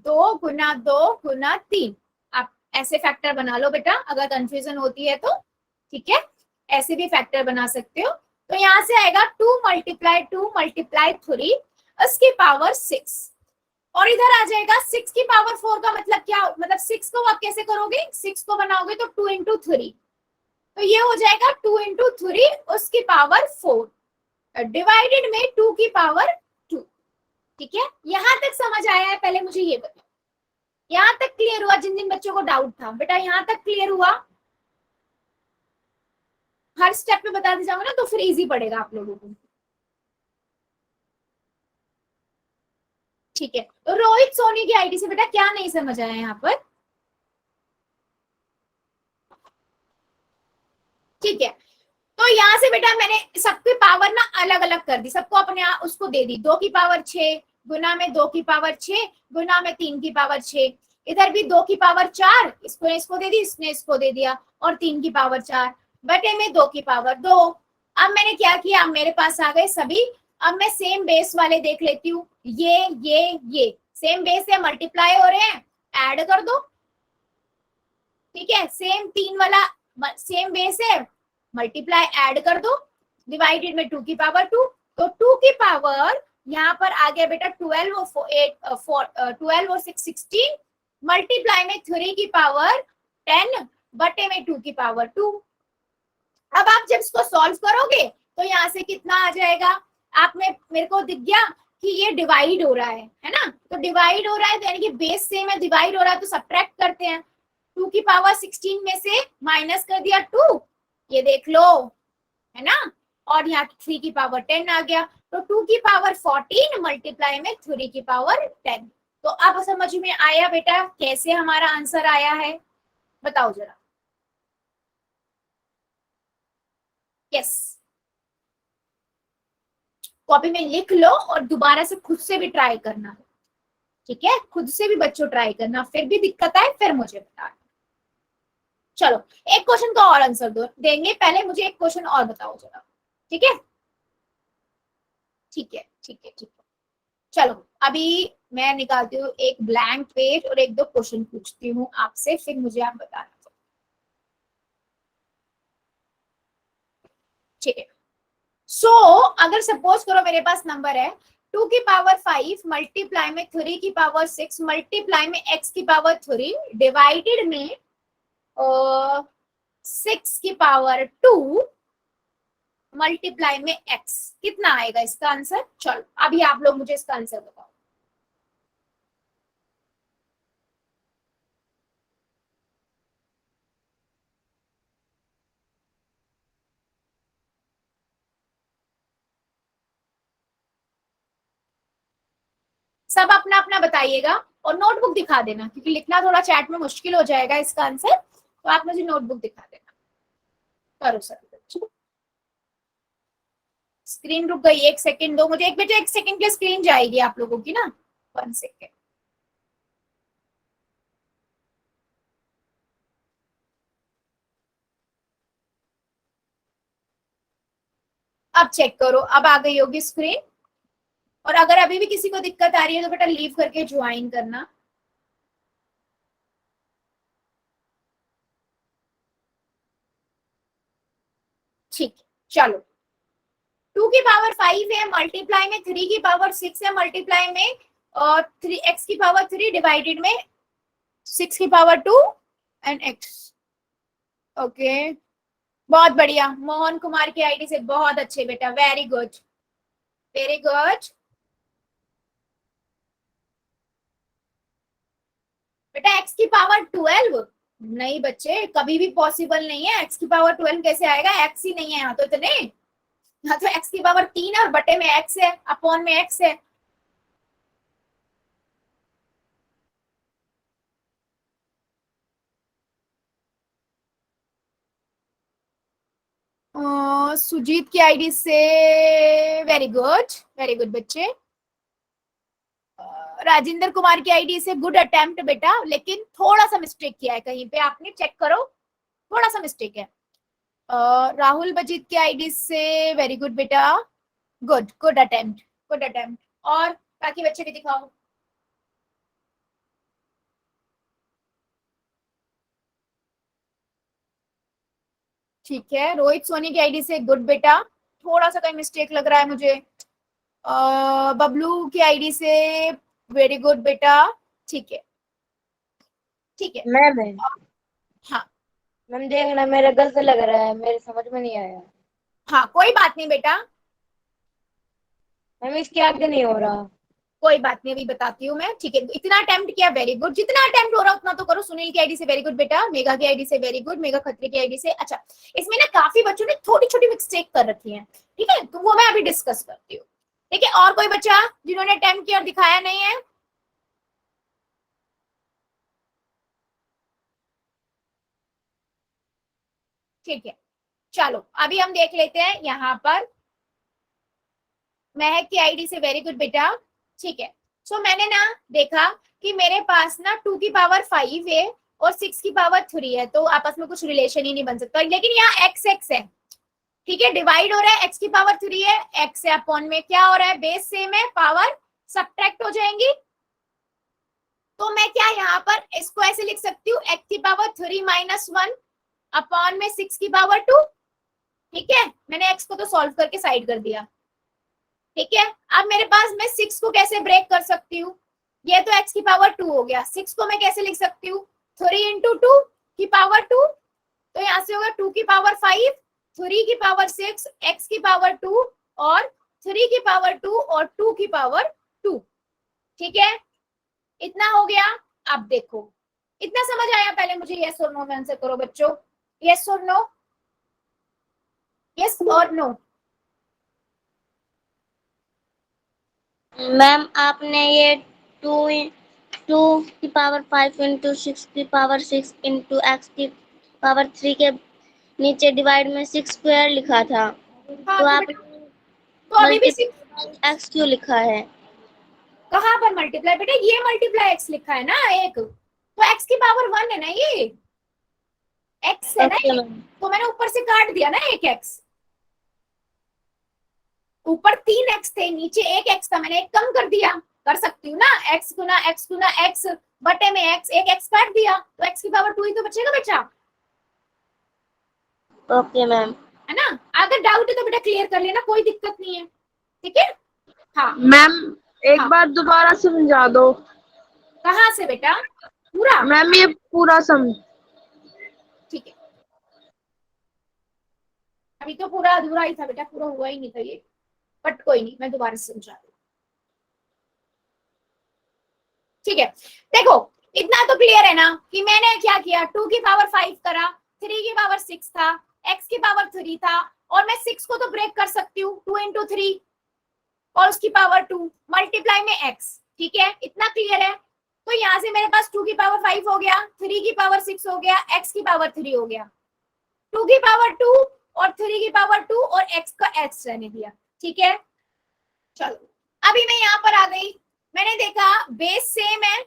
2 गुना 2 गुना 3। आप ऐसे फैक्टर बना लो बेटा अगर कंफ्यूजन होती है तो, ठीक है, ऐसे भी फैक्टर बना सकते हो। तो यहाँ से आएगा 2 मल्टीप्लाई 3 उसकी पावर 6, और इधर आ जाएगा 6 की पावर 4 का मतलब क्या, मतलब 6 को आप कैसे करोगे, 6 को बनाओगे तो 2 इंटू 3, तो ये हो जाएगा 2 इंटू 3 उसकी पावर 4 डिवाइडेड में 2 की पावर 2, ठीक है। यहां तक समझ आया है? पहले मुझे ये बताओ यहां तक क्लियर हुआ? जिन जिन बच्चों को डाउट था बेटा यहां तक क्लियर हुआ? हर स्टेप पे बता दी जाऊंगा ना तो फिर इजी पड़ेगा आप लोगों को, ठीक है। तो रोहित सोनी की आईडी से बेटा क्या नहीं समझ आया यहाँ पर? ठीक है, तो यहाँ से बेटा मैंने सबकी पावर ना अलग अलग कर दी, सबको अपने उसको दे दी, 2 की पावर 6 गुना में 2 की पावर 6 गुना में 3 की पावर 6, इधर भी 2 की पावर 4 इसको दे दी, इसने इसको दे दिया, और 3 की पावर 4 बटे में 2 की पावर 2। अब मैंने क्या किया, अब मेरे पास आ गए सभी। अब मैं सेम बेस वाले देख लेती हूँ, ये सेम बेस है, मल्टीप्लाई हो रहे हैं, ऐड कर दो, ठीक है। सेम 3 वाला सेम बेस है, मल्टीप्लाई ऐड कर दो, डिवाइडेड में 2 की पावर 2, तो 2 की पावर यहाँ पर आ गया बेटा 12 और 12 और 6 16, मल्टीप्लाई में 3 की पावर 10 बटे में 2 की पावर 2। अब आप जब इसको सॉल्व करोगे तो यहाँ से कितना आ जाएगा, आप में मेरे को दिख गया कि ये डिवाइड हो रहा है ना, तो डिवाइड हो रहा है तो यानी कि बेस सेम है, डिवाइड हो रहा है तो सब्ट्रैक्ट करते हैं, 2 की पावर 16 में से माइनस कर दिया 2, ये देख लो, है ना, और यहाँ 3 की पावर 10 आ गया, तो 2 की पावर 14 मल्टीप्लाई में 3 की पावर 10। तो अब समझ में आया बेटा कैसे हमारा आंसर आया है, बताओ जरा। यस, कॉपी में लिख लो और दोबारा से खुद से भी ट्राई करना, ठीक है, खुद से भी बच्चों ट्राई करना, फिर भी दिक्कत आए फिर मुझे बताना। चलो एक क्वेश्चन का और आंसर दो देंगे, पहले मुझे एक क्वेश्चन और बताओ जरा, ठीक है ठीक है ठीक है ठीक है। चलो अभी मैं निकालती हूँ एक ब्लैंक पेज और एक दो क्वेश्चन पूछती हूँ आपसे, फिर मुझे आप बताना। ठीक है। सो अगर सपोज करो मेरे पास नंबर है 2 की पावर 5 मल्टीप्लाई में 3 की पावर 6 मल्टीप्लाई में x की पावर 3 डिवाइडेड में 6 की पावर 2 मल्टीप्लाई में x, कितना आएगा इसका आंसर? चलो अभी आप लोग मुझे इसका आंसर बताओ। सब अपना अपना बताइएगा और नोटबुक दिखा देना, क्योंकि लिखना थोड़ा चैट में मुश्किल हो जाएगा इसका आंसर, तो आप मुझे नोटबुक दिखा देना। करो सर। स्क्रीन रुक गई, 1 सेकेंड दो मुझे। एक बेटे 1 सेकेंड के लिए स्क्रीन जाएगी आप लोगों की ना, 1 सेकेंड। अब चेक करो, अब आ गई होगी स्क्रीन। और अगर अभी भी किसी को दिक्कत आ रही है तो बेटा लीव करके ज्वाइन करना। ठीक, चलो 2 की पावर 5 है मल्टीप्लाई में 3 की पावर 6 है मल्टीप्लाई में और 3 x की पावर 3 डिवाइडेड में 6 की पावर 2 एंड x। ओके, बहुत बढ़िया, मोहन कुमार की आईडी से, बहुत अच्छे बेटा, वेरी गुड वेरी गुड। बेटा x की पावर 12 नहीं बच्चे, कभी भी पॉसिबल नहीं है। x की पावर 12 कैसे आएगा? x ही नहीं है यहाँ तो इतने। यहाँ तो x की पावर 3 है और बटे में x है, अपॉन में x है। सुजीत की आईडी से, वेरी गुड बच्चे। राजेंद्र कुमार की आईडी से गुड अटेम्प्ट बेटा, लेकिन थोड़ा सा मिस्टेक किया है कहीं पे आपने, चेक करो, थोड़ा सा मिस्टेक है। राहुल बजीत की आईडी से वेरी गुड बेटा, good good attempt good attempt. और बाकी बच्चे भी दिखाओ। ठीक है, रोहित सोनी की आईडी से गुड बेटा, थोड़ा सा कहीं मिस्टेक लग रहा है मुझे। बबलू की आईडी से वेरी गुड बेटा, ठीक है ठीक है। मैम हाँ मैम देखना मेरा गलत लग रहा है, मेरे समझ में नहीं आया। हाँ, कोई बात नहीं बेटा, मैम इसके आगे नहीं हो रहा। कोई बात नहीं, अभी बताती हूँ मैं। ठीक है, इतना अटेम्प्ट किया, वेरी गुड, जितना अटेम्प्ट हो रहा उतना तो करो। सुनील की आईडी से वेरी गुड बेटा, मेघा की आईडी से वेरी गुड, मेघा खत्री की आईडी से। अच्छा, इसमें ना काफी बच्चों ने छोटी छोटी मिस्टेक कर रखी है, ठीक है, तो वो मैं अभी डिस्कस करती हूँ। ठीक है, और कोई बच्चा जिन्होंने अटेम्प्ट किया और दिखाया नहीं है? ठीक है, चलो अभी हम देख लेते हैं यहाँ पर। महक की आईडी से वेरी गुड बेटा, ठीक है। सो मैंने ना देखा कि मेरे पास ना 2 की पावर 5 है और 6 की पावर 3 है, तो आपस में कुछ रिलेशन ही नहीं बन सकता, लेकिन यहाँ x x है, ठीक है, डिवाइड हो रहा है, x की पावर 3 है, x है, अपॉन में क्या हो रहा है, बेस सेम है, पावर सब्ट्रैक्ट हो जाएंगी। तो मैं क्या यहाँ पर इसको ऐसे लिख सकती हूँ, x की पावर 3 माइनस 1 अपॉन में 6 की पावर 2। ठीक है, मैंने x को तो सॉल्व करके साइड कर दिया। ठीक है, अब मेरे पास, मैं 6 को कैसे ब्रेक कर सकती हूँ? ये तो x की पावर 2 हो गया, 6 को मैं कैसे लिख सकती हूँ? 3 इंटू 2 की पावर 2, तो यहाँ से होगा 2 की पावर 5, 3 की पावर 6, x की पावर 2 और 3 की पावर 2 और 2 की पावर 2। ठीक है, इतना हो गया। अब देखो, इतना समझ आया? पहले मुझे यस और नो में आंसर करो बच्चों, यस और नो, यस और नो। मैम आपने ये 2 की पावर 5 इंटू 6 की पावर 6 इंटू एक्स की पावर 3 के नीचे डिवाइड में 6 स्क्वायर लिखा था, हाँ, तो तो आपने तो अभी भी मल्टीप्लाई एक्स क्यों लिखा है? कहाँ पर मल्टीप्लाई बेटा? ये मल्टीप्लाई एक्स लिखा है ना एक, तो एक्स की पावर 1 है ना, ये एक्स है ना ओके ये, मैम। तो मैंने ऊपर से काट दिया ना एक एक्स। ऊपर 3 एक्स थे, नीचे एक एक्स था, मैंने एक कम कर दिया। कर सकती हूँ ना, एक्स गुना एक्स बटे में एक्स, एक एक्स काट दिया, तो एक्स की पावर 2 ही तो बचेगा बच्चा। Okay ma'am. है ना। अगर डाउट है तो बेटा क्लियर कर लेना, कोई दिक्कत नहीं है, ठीक है। हाँ मैम एक हाँ। बार दोबारा समझा दो। कहाँ से बेटा? पूरा? मैम ये पूरा सम। ठीक है, अभी तो पूरा अधूरा ही था बेटा, पूरा हुआ ही नहीं था ये, बट कोई नहीं, मैं दोबारा से समझा दूँ, ठीक है। देखो इतना तो क्लियर है ना कि मैंने क्या किया, 2 की पावर 5 करा, 3 की पावर 6 था, x की पावर 3 था, और मैं 6 को तो ब्रेक कर सकती हूँ, 2 इंटू 3 और उसकी पावर 2 मल्टीप्लाई में x, ठीक है, इतना क्लियर है। तो यहाँ से मेरे पास 2 की पावर 5 हो गया, 3 की पावर 6 हो गया, x की पावर 3 हो गया, 2 की पावर 2 और 3 की पावर 2 और x का x रहने दिया, ठीक है। चलो अभी मैं यहाँ पर आ गई, मैंने देखा बेस सेम है,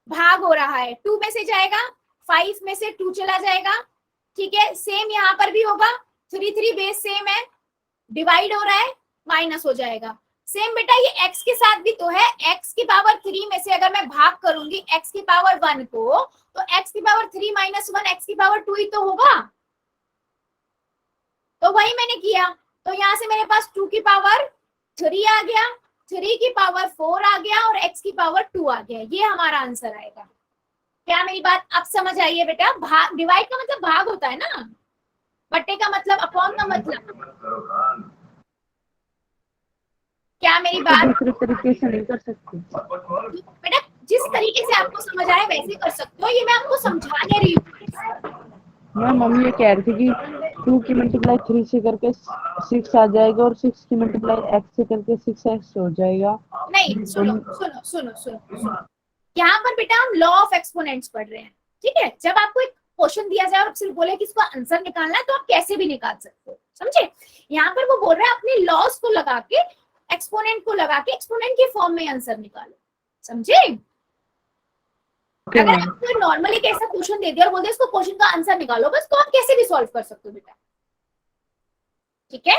भाग हो रहा है, 2 में से जाएगा, 5 में से 2 चला जाएगा, ठीक है। सेम यहाँ पर भी होगा, 3 बेस सेम है, डिवाइड हो रहा है, माइनस हो जाएगा। सेम बेटा ये x के साथ भी तो है, x की पावर 3 में से अगर मैं भाग करूंगी x की पावर 1 को, तो x की पावर 3 माइनस 1 x की पावर 2 ही तो होगा, तो वही मैंने किया। तो यहाँ से मेरे पास 2 की पावर 3 आ गया, 3 की पावर 4 आ गया और x की पावर 2 आ गया, ये हमारा आंसर आएगा। क्या मेरी बात अब समझ आई है बेटा? भाग, डिवाइड का मतलब भाग होता है ना, बट्टे का मतलब अपॉन का मतलब, क्या मेरी बात? दूसरे तरीके से नहीं कर सकते। बेटा जिस तरीके से आपको समझ आए वैसे कर सकते हो, ये मैं आपको समझाने रही हूँ। मैम मम्मी ये कह रही थी कि 2 की मल्टीप्लाई 3 से करके 6 आ जाएगा और 6 की मल्टीप्लाई x से करके 6x हो जाएगा। नहीं सुनो सुनो सुनो सुनो सुनो, यहाँ पर बेटा हम लॉ ऑफ एक्सपोनेंट्स पढ़ रहे हैं, ठीक है। जब आपको एक क्वेश्चन दिया जाए और सिर्फ बोले कि इसको आंसर निकालना है, तो आप कैसे भी निकाल सकते हो, समझे। यहाँ पर वो बोल रहे हैं अपने लॉस को लगा के, एक्सपोनेंट को लगा के एक्सपोनेंट के फॉर्म में आंसर निकालो, समझे। अगर आपको नॉर्मली कैसा क्वेश्चन दे दिया और बोलते इसको क्वेश्चन का आंसर निकालो बस, तो आप कैसे भी सॉल्व कर सकते हो बेटा, ठीक है।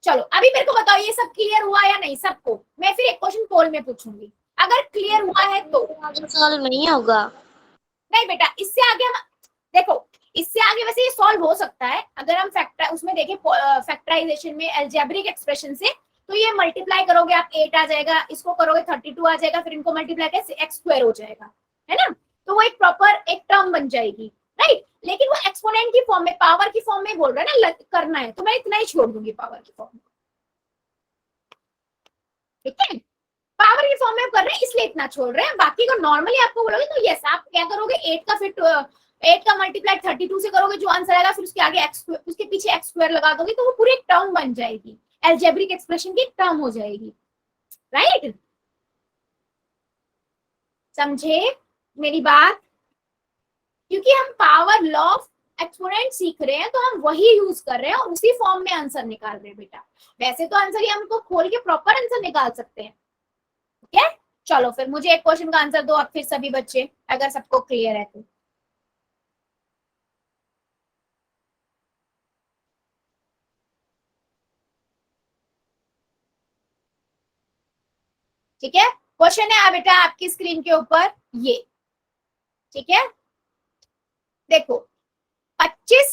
चलो अभी मेरे को बताओ ये सब क्लियर हुआ या नहीं सबको? मैं फिर एक क्वेश्चन पोल में पूछूंगी, अगर क्लियर हुआ है तो। सॉल्व नहीं होगा। नहीं बेटा इससे आगे हम देखो, इससे आगे वैसे ये सॉल्व हो सकता है अगर हम फैक्टर उसमें देखें, फैक्टराइजेशन में अलजेब्रिक एक्सप्रेशन से, तो ये मल्टीप्लाई करोगे आप 8 आ जाएगा, इसको करोगे 32 आ जाएगा, फिर इनको मल्टीप्लाई करके x स्क्वायर हो जाएगा, है ना। तो वो एक प्रॉपर एक टर्म बन जाएगी, राइट। लेकिन वो एक्सपोनेंट की फॉर्म में, पावर की फॉर्म में बोल रहा है ना करना है, तो मैं इतना ही छोड़ दूंगी पावर की फॉर्म में, ठीक है। पावर की फॉर्म में कर रहे हैं इसलिए इतना छोड़ रहे हैं, बाकी को नॉर्मली आपको बोलोगे तो यस आप क्या करोगे, 8 का फिर 8 का मल्टीप्लाई 32 से करोगे, जो आंसर आएगा फिर उसके आगे x उसके पीछे x स्क्वायर लगा दोगे, तो वो पूरी एक टर्म बन जाएगी, अलजेब्रिक एक्सप्रेशन की टर्म हो जाएगी, राइट। समझे मेरी बात? क्योंकि हम पावर लॉ ऑफ एक्सपोनेंट सीख रहे हैं, तो हम वही यूज कर रहे हैं और उसी फॉर्म में आंसर निकाल रहे हैं बेटा। वैसे तो आंसर ही हमको खोल के प्रॉपर आंसर निकाल सकते हैं, ठीक है। चलो फिर मुझे एक क्वेश्चन का आंसर दो अब फिर सभी बच्चे, अगर सबको क्लियर है तो। ठीक है, क्वेश्चन है बेटा आपकी स्क्रीन के ऊपर ये, ठीक है। देखो 25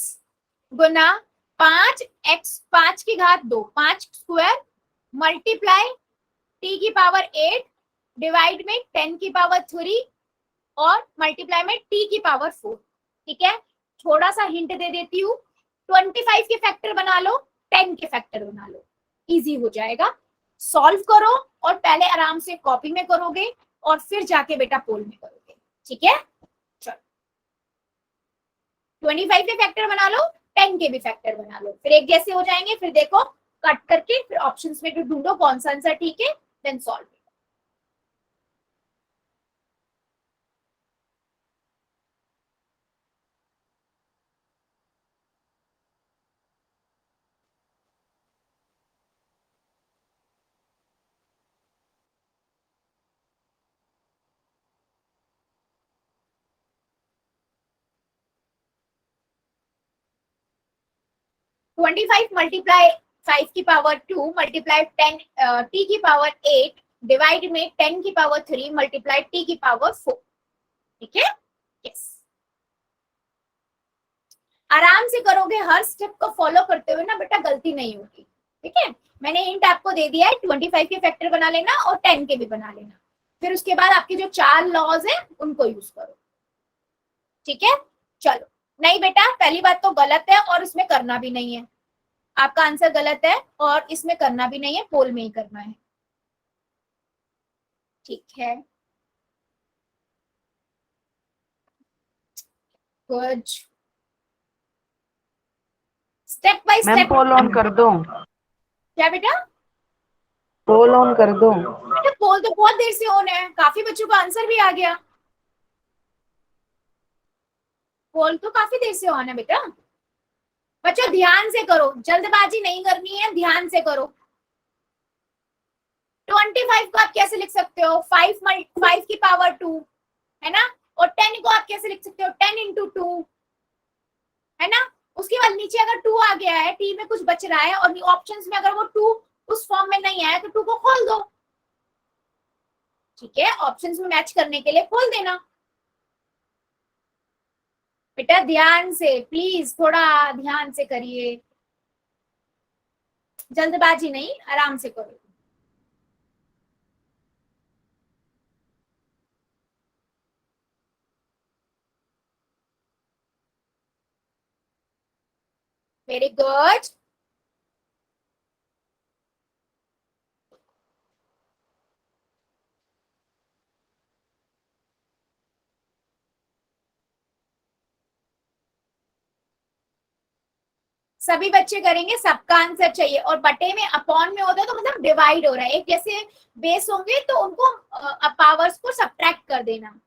गुना 5x 5 की घात 2 5 स्क्वायर मल्टीप्लाई t की पावर 8 डिवाइड में 10 की पावर 3 और मल्टीप्लाई में t की पावर 4, ठीक है। थोड़ा सा हिंट दे देती हूँ, 25 के फैक्टर बना लो, 10 के फैक्टर बना लो, इजी हो जाएगा। सॉल्व करो और पहले आराम से कॉपी में करोगे और फिर जाके बेटा पोल में करोगे, ठीक है। चलो 25 के फैक्टर बना लो, 10 के भी फैक्टर बना लो, फिर एक जैसे हो जाएंगे, फिर देखो कट करके फिर ऑप्शंस में ढूंढो कौन सा आंसर ठीक है, देन सॉल्व। 25 मल्टीप्लाई 5 की पावर 2 मल्टीप्लाई 10 t की पावर 8 डिवाइड में 10 की पावर 3 मल्टीप्लाई t की पावर 4, ठीक है। यस आराम से करोगे, हर स्टेप को फॉलो करते हुए ना बेटा, गलती नहीं होगी। ठीक है, मैंने हिंट आपको दे दिया है, 25 के फैक्टर बना लेना और 10 के भी बना लेना, फिर उसके बाद आपके जो 4 लॉज है उनको यूज करो। ठीक है, चलो। नहीं बेटा, पहली बात तो गलत है और इसमें करना भी नहीं है, आपका आंसर गलत है और इसमें करना भी नहीं है, पोल में ही करना है। ठीक है, good. Step by ma'am step. Poll on कर दो, क्या बेटा? पोल ऑन कर दो। बेटा पोल तो बहुत देर से ऑन है, काफी बच्चों का आंसर भी आ गया। पोल तो काफी देर से ऑन है बेटा। बच्चों ध्यान से करो, जल्दबाजी नहीं करनी है, ध्यान से करो। 25 को आप कैसे लिख सकते हो? 5 की पावर 2 है ना, और 10 को आप कैसे लिख सकते हो? 10 इंटू 2 है ना। उसके बाद नीचे अगर 2 आ गया है, टी में कुछ बच रहा है और ऑप्शंस में अगर वो 2 उस फॉर्म में नहीं आया तो 2 को खोल दो। ठीक है, ऑप्शंस में मैच करने के लिए खोल देना। बेटा ध्यान से, प्लीज थोड़ा ध्यान से करिए, जल्दबाजी नहीं, आराम से करो। Very good. सभी बच्चे करेंगे, सबका आंसर चाहिए, और बटे में अपॉन में होता है तो मतलब डिवाइड हो रहा है, एक जैसे बेस होंगे तो उनको पावर्स को सब्ट्रैक्ट कर देना।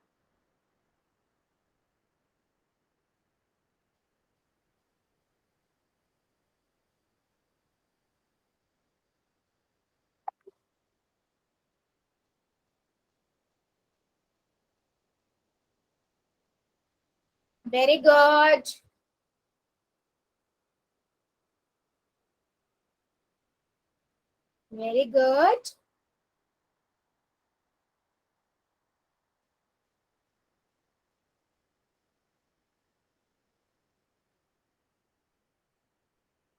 Very good. Very good.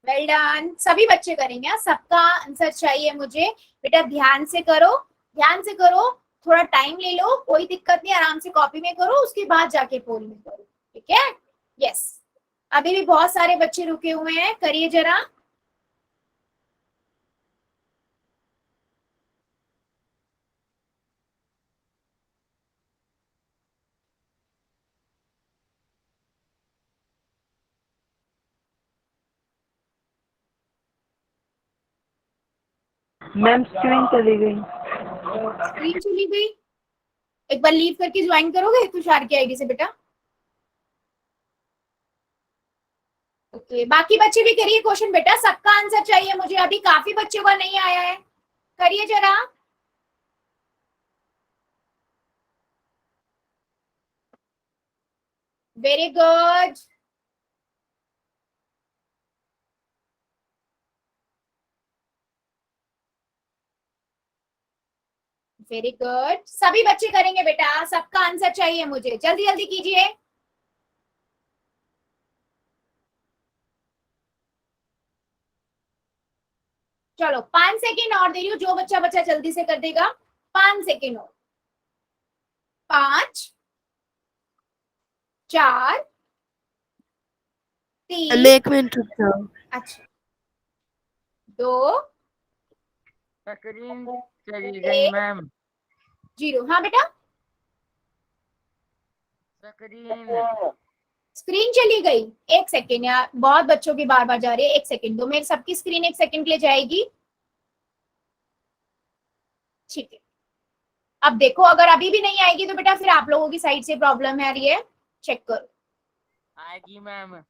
Well done, सभी बच्चे करेंगे, हाँ? सबका आंसर चाहिए मुझे। बेटा ध्यान से करो, ध्यान से करो, थोड़ा टाइम ले लो, कोई दिक्कत नहीं, आराम से कॉपी में करो, उसके बाद जाके पोल में करो। ठीक है, यस। अभी भी बहुत सारे बच्चे रुके हुए हैं, करिए जरा। मैम स्क्रीन चली गई। स्क्रीन चली गई? एक बार लीव करके ज्वाइन करोगे तुषार की आईडी से बेटा? ओके, बाकी बच्चे भी करिए क्वेश्चन बेटा, सबका आंसर चाहिए मुझे, अभी काफी बच्चों का नहीं आया है, करिए जरा। Very good. वेरी गुड, सभी बच्चे करेंगे बेटा, सबका आंसर चाहिए मुझे, जल्दी जल्दी कीजिए। चलो 5 सेकेंड और दे रही हूँ, जो बच्चा बच्चा जल्दी से कर देगा। 5 सेकेंड और। 5, 4, 3, 1 मिनट रुक जाओ। अच्छा, 2, स्क्रीन चली गई 1, मैम। 0। हाँ बेटा, स्क्रीन स्क्रीन चली गई। 1 सेकेंड यार, बहुत बच्चों की बार बार जा रही है, 1 सेकेंड दो, मेरी सबकी स्क्रीन 1 सेकेंड के लिए जाएगी। ठीक है, अब देखो, अगर अभी भी नहीं आएगी तो बेटा फिर आप लोगों की साइड से प्रॉब्लम है, ये चेक करो। आएगी मैम।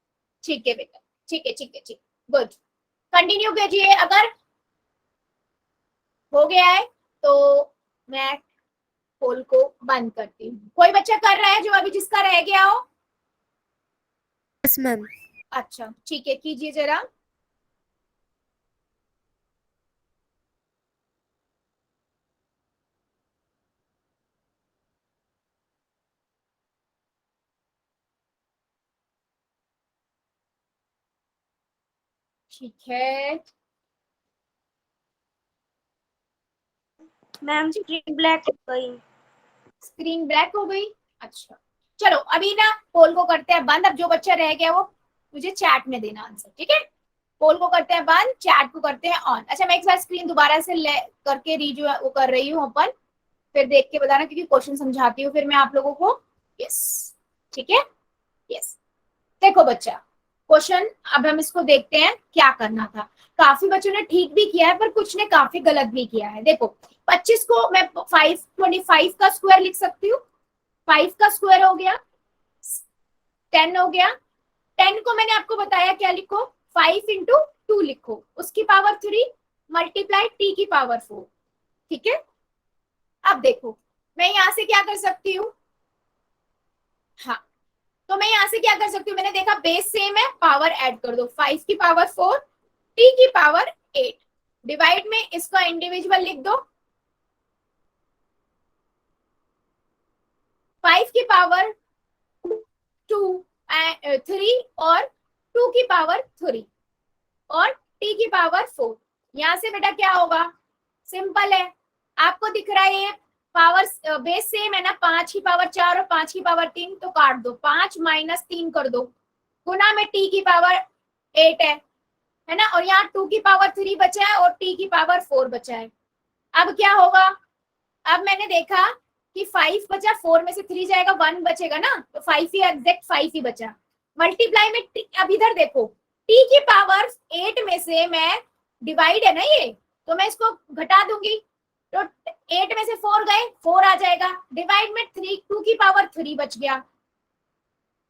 ठीक है बेटा, ठीक है, ठीक है, ठीक, गुड। कंटिन्यू कीजिए, अगर हो गया है तो मैं पोल को बंद करती हूँ। कोई बच्चा कर रहा है जो अभी जिसका रह गया हो? Yes ma'am. अच्छा ठीक है, कीजिए जरा। ठीक है, मैम स्क्रीन ब्लैक हो गई। स्क्रीन ब्लैक हो गई। अच्छा चलो अभी ना पोल को करते हैं बंद। अब जो बच्चा रह गया वो मुझे चैट में देना आंसर, ठीक है। पोल को करते हैं बंद, चैट को करते हैं ऑन। अच्छा मैं एक बार स्क्रीन दोबारा से करके रीजो वो कर रही हूँ ओपन, फिर देख के बताना क्योंकि क्वेश्चन समझाती हूँ फिर मैं आप लोगों को। यस ठीक है, यस। देखो बच्चा क्वेश्चन, अब हम इसको देखते हैं क्या करना था। काफी बच्चों ने ठीक भी किया है पर कुछ ने काफी गलत भी किया है। देखो 25 को मैं 525 का स्क्वायर लिख सकती हूँ, 5 का स्क्वायर हो गया 10 हो गया। 10 को मैंने आपको बताया क्या लिखो, 5 इंटू 2 लिखो, उसकी पावर 3 मल्टीप्लाई टी की पावर 4, ठीक है। अब देखो मैं यहां से क्या कर सकती हूँ, हाँ तो मैं यहां से क्या कर सकती हूँ, मैंने देखा बेस सेम है, पावर ऐड कर दो, 5 की पावर 4 टी की पावर 8, डिवाइड में इसका इंडिविजुअल लिख दो, 5 की पावर 3 और 2 की पावर 3 और टी की पावर 4। यहां से बेटा क्या होगा, सिंपल है, आपको दिख रहा है ये पावर बेस सेम है ना, 5 की पावर 4 और 5 की पावर 3, तो काट दो, 5 माइनस 3 कर दो, गुना में टी की पावर 8 है ना, और यहाँ 2 की पावर 3 बचा है और टी की पावर 4 बचा है। अब क्या होगा, अब मैंने देखा कि 5 बचा, 4 में से 3 जाएगा, 1 बचेगा ना, तो 5 ही एग्जैक्ट 5 ही बचा। मल्टीप्लाई में अब इधर देखो टी की पावर 8 में से मैं डिवाइड है ना ये, तो मैं इसको घटा दूंगी, तो 8 में से 4 गए, 4 आ जाएगा, डिवाइड में 3, 2 की पावर 3 बच गया।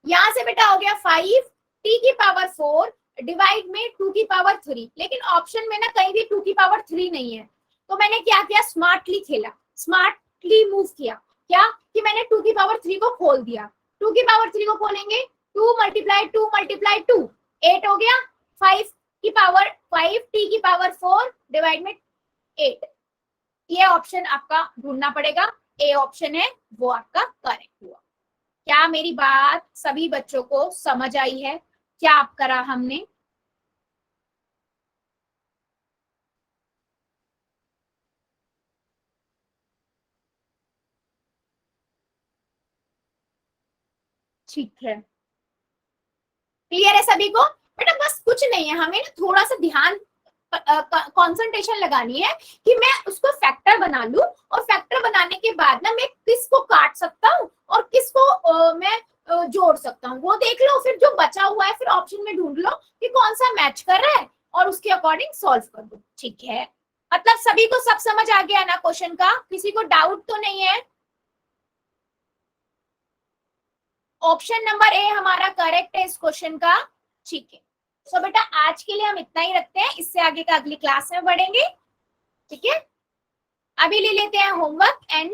यहां से बेटा हो गया 5 टी की पावर 4 डिवाइड में 2 की पावर 3, लेकिन ऑप्शन में ना कहीं भी 2 की पावर 3 नहीं है, तो मैंने क्या किया, स्मार्टली खेला, स्मार्टली मूव किया, क्या कि मैंने 2 की पावर 3 को खोल दिया। 2 की पावर 3 को खोलेंगे, 2 मल्टीप्लाई 2 मल्टीप्लाई 2 8 हो गया, 5 की पावर 5 टी की पावर 4 डिवाइड में 8। ये ऑप्शन आपका ढूंढना पड़ेगा, ए ऑप्शन है वो आपका करेक्ट हुआ। क्या मेरी बात सभी बच्चों को समझ आई है, क्या आप करा हमने। ठीक है, क्लियर है सभी को। बेटा बस कुछ नहीं है, हमें ना थोड़ा सा ध्यान कंसंट्रेशन लगानी है कि मैं उसको फैक्टर बना लूं, और फैक्टर बनाने के बाद ना मैं किसको काट सकता हूँ और किसको मैं जोड़ सकता हूँ, वो देख लो, फिर जो बचा हुआ है फिर ऑप्शन में ढूंढ लो कि कौन सा मैच कर रहा है और उसके अकॉर्डिंग सॉल्व कर दो, ठीक है। मतलब सभी को सब समझ आ गया ना क्वेश्चन का, किसी को डाउट तो नहीं है। ऑप्शन नंबर ए हमारा करेक्ट है इस क्वेश्चन का, ठीक है। तो बेटा आज के लिए हम इतना ही रखते हैं, इससे आगे का अगली क्लास में बढ़ेंगे, ठीक है। अभी ले लेते हैं होमवर्क एंड